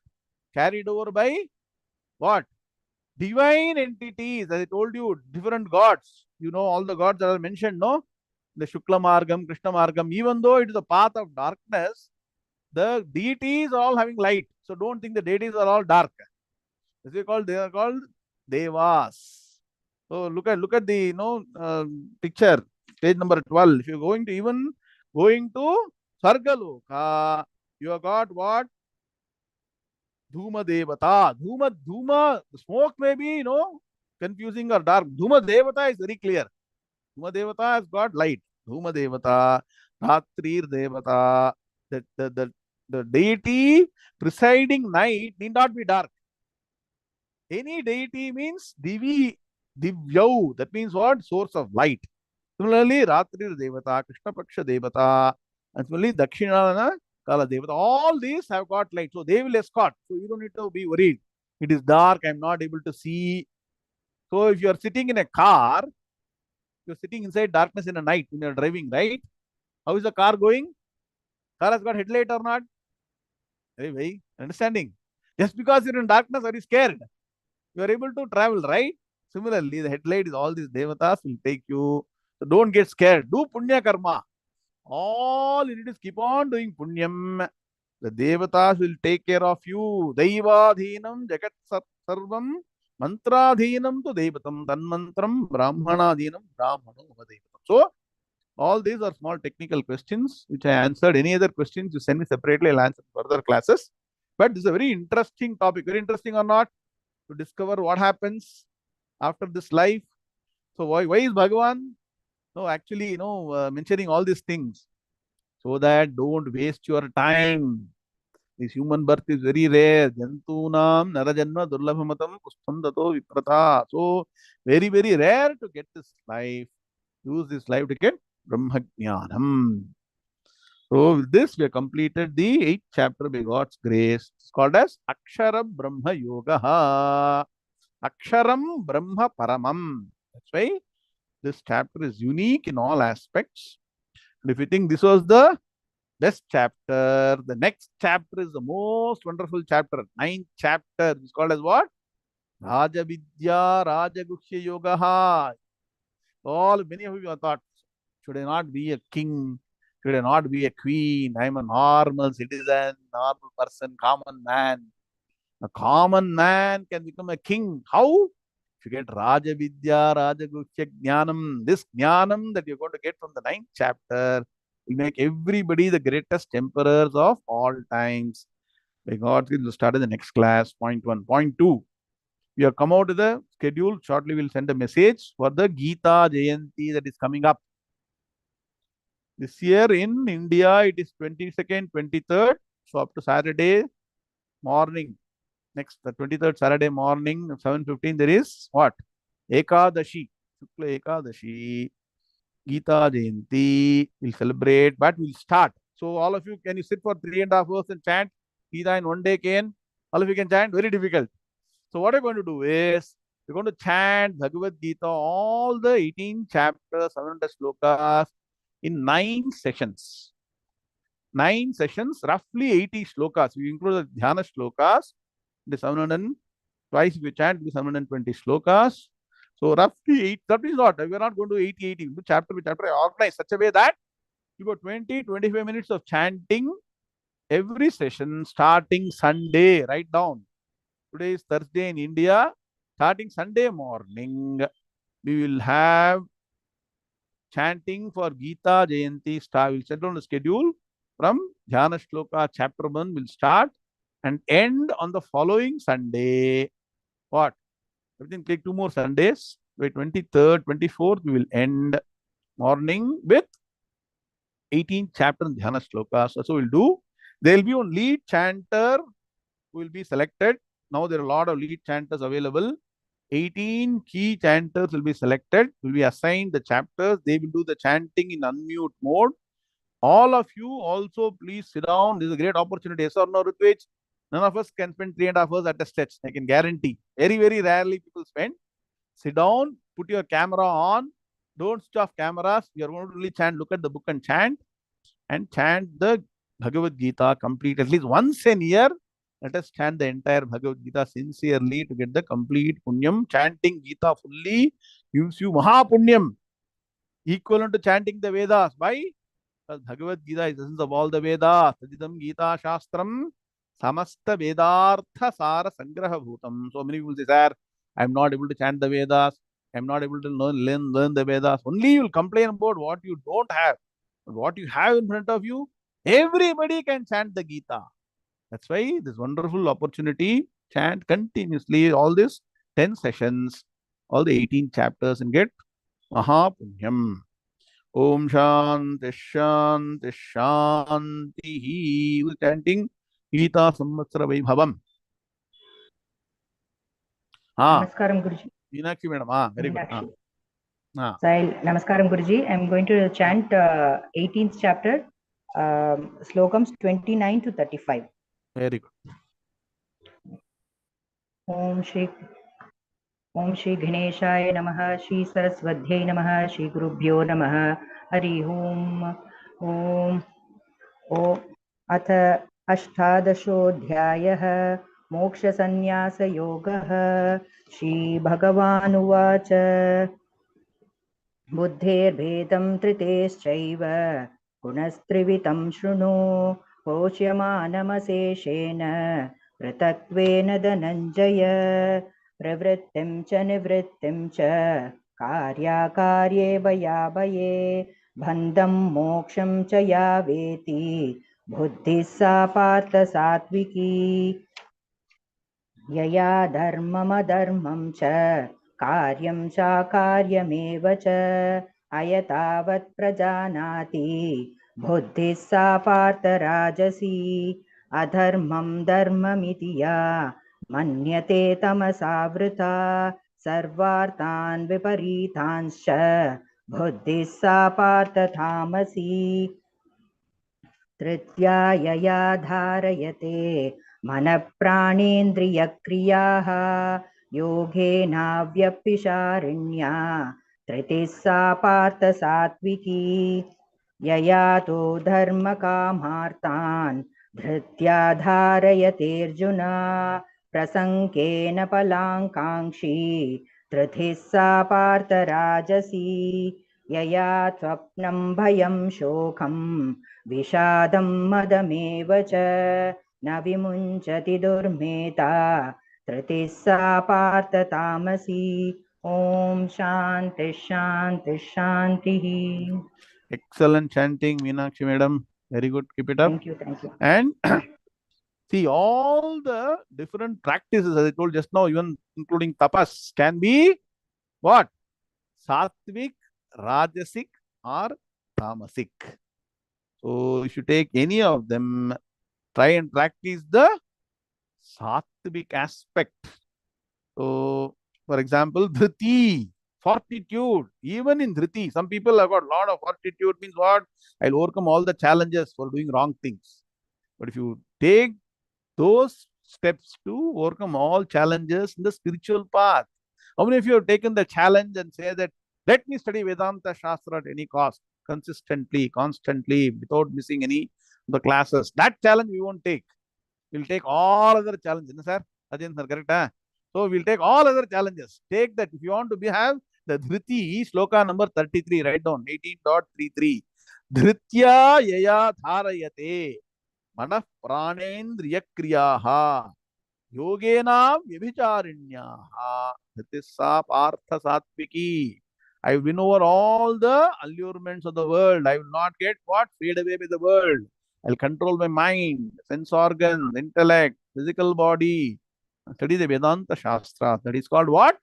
Carried over by what? Divine entities. As I told you, different gods. You know all the gods that are mentioned, no? The Shukla Margam, Krishna Margam, even though it is a path of darkness, the deities are all having light. So don't think the deities are all dark. They are called devas. So look at the picture, page number 12. If you're going to Sargaloka, you have got what? Dhuma Devata. Dhuma, the smoke may be, confusing or dark. Dhuma Devata is very clear. Dhuma Devata has got light. Dhuma Devata, Ratrir Devata. The deity presiding night need not be dark. Any deity means Divyau. That means what? Source of light. Similarly, Ratrir Devata, Krishna Paksha Devata, and similarly, Dakshinayana Kala Devata. All these have got light. So they will escort. So you don't need to be worried. It is dark. I'm not able to see. So if you are sitting in a car, you're sitting inside darkness in a night when you're driving, right? How is the car going? Car has got headlight or not? Very understanding. Just because you're in darkness, are you scared? You are able to travel, right? Similarly, the headlight is all these devatas will take you. So don't get scared. Do punya karma. All you need is keep on doing punyam. The devatas will take care of you. Daivadhinam jagat sarvam mantradhinam tu devatam tanmantram brahmanadhinam brahmano devatam. So all these are small technical questions which I answered. Any other questions you send me separately, I'll answer in further classes. But this is a very interesting topic. Very interesting or not? To discover what happens after this life. So why is Bhagavan actually mentioning all these things? So that don't waste your time. This human birth is very rare. Jantunam narajanma durlabhamatam kuspandato viprata. So very, very rare to get this life. Use this life to get Brahma-Gnānam. So with this, we have completed the 8th chapter by God's grace. It's called as Akshara Brahma Yoga. Aksharam Brahma Paramam. That's why this chapter is unique in all aspects. And if you think this was the best chapter, the next chapter is the most wonderful chapter. 9th chapter is called as what? Raja Vidya Raja Guhya Yoga. Many of you have thought, should I not be a king? Should I not be a queen? I'm a normal citizen, normal person, common man. A common man can become a king. How? If you get Raja Vidya, Raja Guhya Jnanam, this Jnanam that you're going to get from the ninth chapter will make everybody the greatest emperors of all times. By God's will, we'll start in the next class. Point one. Point two. We have come out with the schedule. Shortly, we'll send a message for the Gita Jayanti that is coming up. This year in India, it is 22nd, 23rd. So up to Saturday morning. Next, the 23rd Saturday morning, 7:15, there is what? Ekadashi. Shukla Ekadashi. Gita Jayanti. We'll celebrate, but we'll start. So all of you, can you sit for 3.5 hours and chant Gita in one day, Ken? All of you can chant. Very difficult. So what we're going to do is, we're going to chant Bhagavad Gita, all the 18 chapters, 700 slokas in 9 sessions. 9 sessions, roughly 80 slokas. We include the dhyana slokas, the 700, twice if you chant, the 720 slokas. So roughly 8, that is not, we're not going to 80. Chapter by chapter, I organize such a way that you got 20-25 minutes of chanting every session starting Sunday. Write down. Today is Thursday in India. Starting Sunday morning, we will have chanting for Gita Jayanti. We'll set down the schedule from Dhyana Shloka chapter 1 will start and end on the following Sunday. What? Everything take 2 more Sundays. By 23rd, 24th, we will end morning with 18 chapter Dhyana Shlokas. So we'll do. There will be one lead chanter who will be selected. Now there are a lot of lead chanters available. 18 key chanters will be selected, will be assigned the chapters. They will do the chanting in unmute mode. All of you also please sit down. This is a great opportunity. Yes or no, Rutvej? None of us can spend 3.5 hours at a stretch. I can guarantee. Very, very rarely people spend. Sit down, put your camera on. Don't switch off cameras. You are going to really chant. Look at the book and chant the Bhagavad Gita complete at least once a year. Let us chant the entire Bhagavad Gita sincerely to get the complete punyam. Chanting Gita fully gives you Mahapunyam, equivalent to chanting the Vedas. Why? Because Bhagavad Gita is the essence of all the Vedas. Tadidam Gita Shastram Samasta Vedartha Sara Sangraha Bhutam. So many people say, sir, I am not able to chant the Vedas. I am not able to learn the Vedas. Only you will complain about what you don't have. But what you have in front of you, everybody can chant the Gita. That's why this wonderful opportunity, chant continuously all these 10 sessions, all the 18 chapters and get Mahapunyam. Om Shanti Shanti Shanti. With chanting Gita Samvatsara Vaibhavam. Namaskaram Guruji. Meenakshi madam. Very good. Namaskaram Guruji. I'm going to chant 18th chapter, slokams 29 to 35. Very good. Om Shri Ganeshaya Namaha, Shri Saraswadhyai Namaha, Shri Gurubhyo Namaha, Hari Om. अथ अष्टादशोऽध्यायः मोक्षसंन्यासयोगः। श्रीभगवानुवाच बुद्धेर्भेदं त्रितेश्चैव गुणस्त्रिविधं शृणु पोष्यमानमशेषेण पृथक्त्वेन धनञ्जय प्रवृत्तिं च निवृत्तिं च कार्याकार्ये भयाभये बन्धं मोक्षं च या वेति बुद्धिः सा पार्थ सात्विकी यया धर्ममधर्मं च कार्यं चाकार्यमेव च अयतावत् प्रजानाति बुद्धिः सा पार्थ राजसी अधर्मं धर्ममिति या मन्यते तमसावृता सर्वार्थान् विपरीतांश्च बुद्धिः सा पार्थ तामसी तृतीया यया धारयते मनःप्राणेन्द्रियक्रियाः योगेनाव्यभिचारिण्या तृतीया सा पार्थ सात्विकी यया तु धर्मकामार्थान् धृत्या धारयतेऽर्जुन प्रसङ्गेन फलाकाङ्क्षी धृतिः सा पार्थ राजसी यया स्वप्नं भयं शोकं विषादं मदमेव च न विमुञ्चति दुर्मेधा धृतिः सा पार्थ तामसी ॐ शान्ति शान्ति शान्तिः. Excellent chanting, Meenakshi madam. Very good. Keep it up. Thank you, thank you. And see, all the different practices, as I told just now, even including tapas, can be what? Sattvic, Rajasic, or Tamasic. So, if you take any of them, try and practice the Sattvic aspect. So, for example, Dhriti, fortitude. Even in Dhriti, some people have got a lot of fortitude, means what? I'll overcome all the challenges for doing wrong things. But if you take those steps to overcome all challenges in the spiritual path, how many of you have taken the challenge and say that, let me study Vedanta Shastra at any cost, consistently, constantly, without missing any of the classes? That challenge we won't take. We'll take all other challenges. No, sir? Ajin, sir, correct? Huh? So we'll take all other challenges. Take that. If you want to have the Dhriti, sloka number 33, write down 18.33. Dhritya yaya dharayate manah pranendriya kriyaha yogena vyabhicharinyaha dhritissa partha satviki. I will win over all the allurements of the world. I will not get what? Fade away by the world. I'll control my mind, sense organs, intellect, physical body. Study the Vedanta Shastra. That is called what?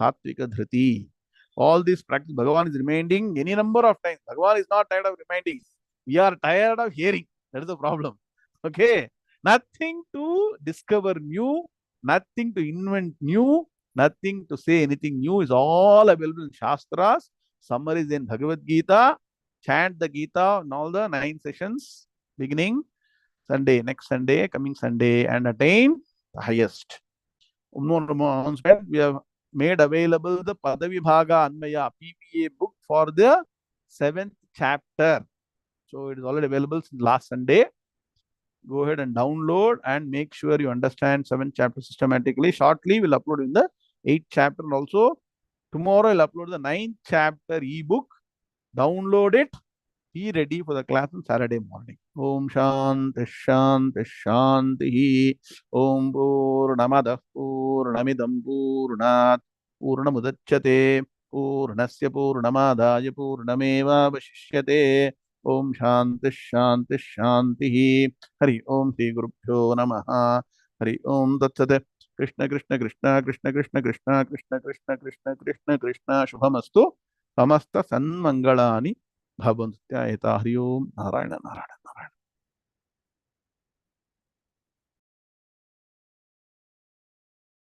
Sattvika Dhriti. All these practice, Bhagavan is reminding any number of times. Bhagavan is not tired of reminding. We are tired of hearing. That is the problem. Okay. Nothing to discover new, nothing to invent new, nothing to say anything new, is all available in Shastras. Summaries in Bhagavad Gita. Chant the Gita in all the 9 sessions, beginning Sunday, next Sunday, coming Sunday, and attain the highest. We have made available the Padavibhaga Anmaya PPA book for the 7th chapter. So it is already available since last Sunday. Go ahead and download and make sure you understand 7th chapter systematically. Shortly, we'll upload in the 8th chapter, and also tomorrow I'll upload the 9th chapter ebook. Download it. Be ready for the class on Saturday morning. Om Shanti Shanti Shanti. Om Purnamadah Purnamidam Purnat Purnamudachyate Purnasya Purnamadaya Purnameva Vashishyate. Om Shanti Shanti Shanti. Hari Om Sri Gurubhyo Namaha. Hari Om Tatsate. Krishna Krishna Krishna Krishna Krishna Krishna Krishna Krishna Krishna Krishna Krishna Shubhamastu. Samasta Sanmangalani. Bhavantu. Hari Om Narayana Narayana.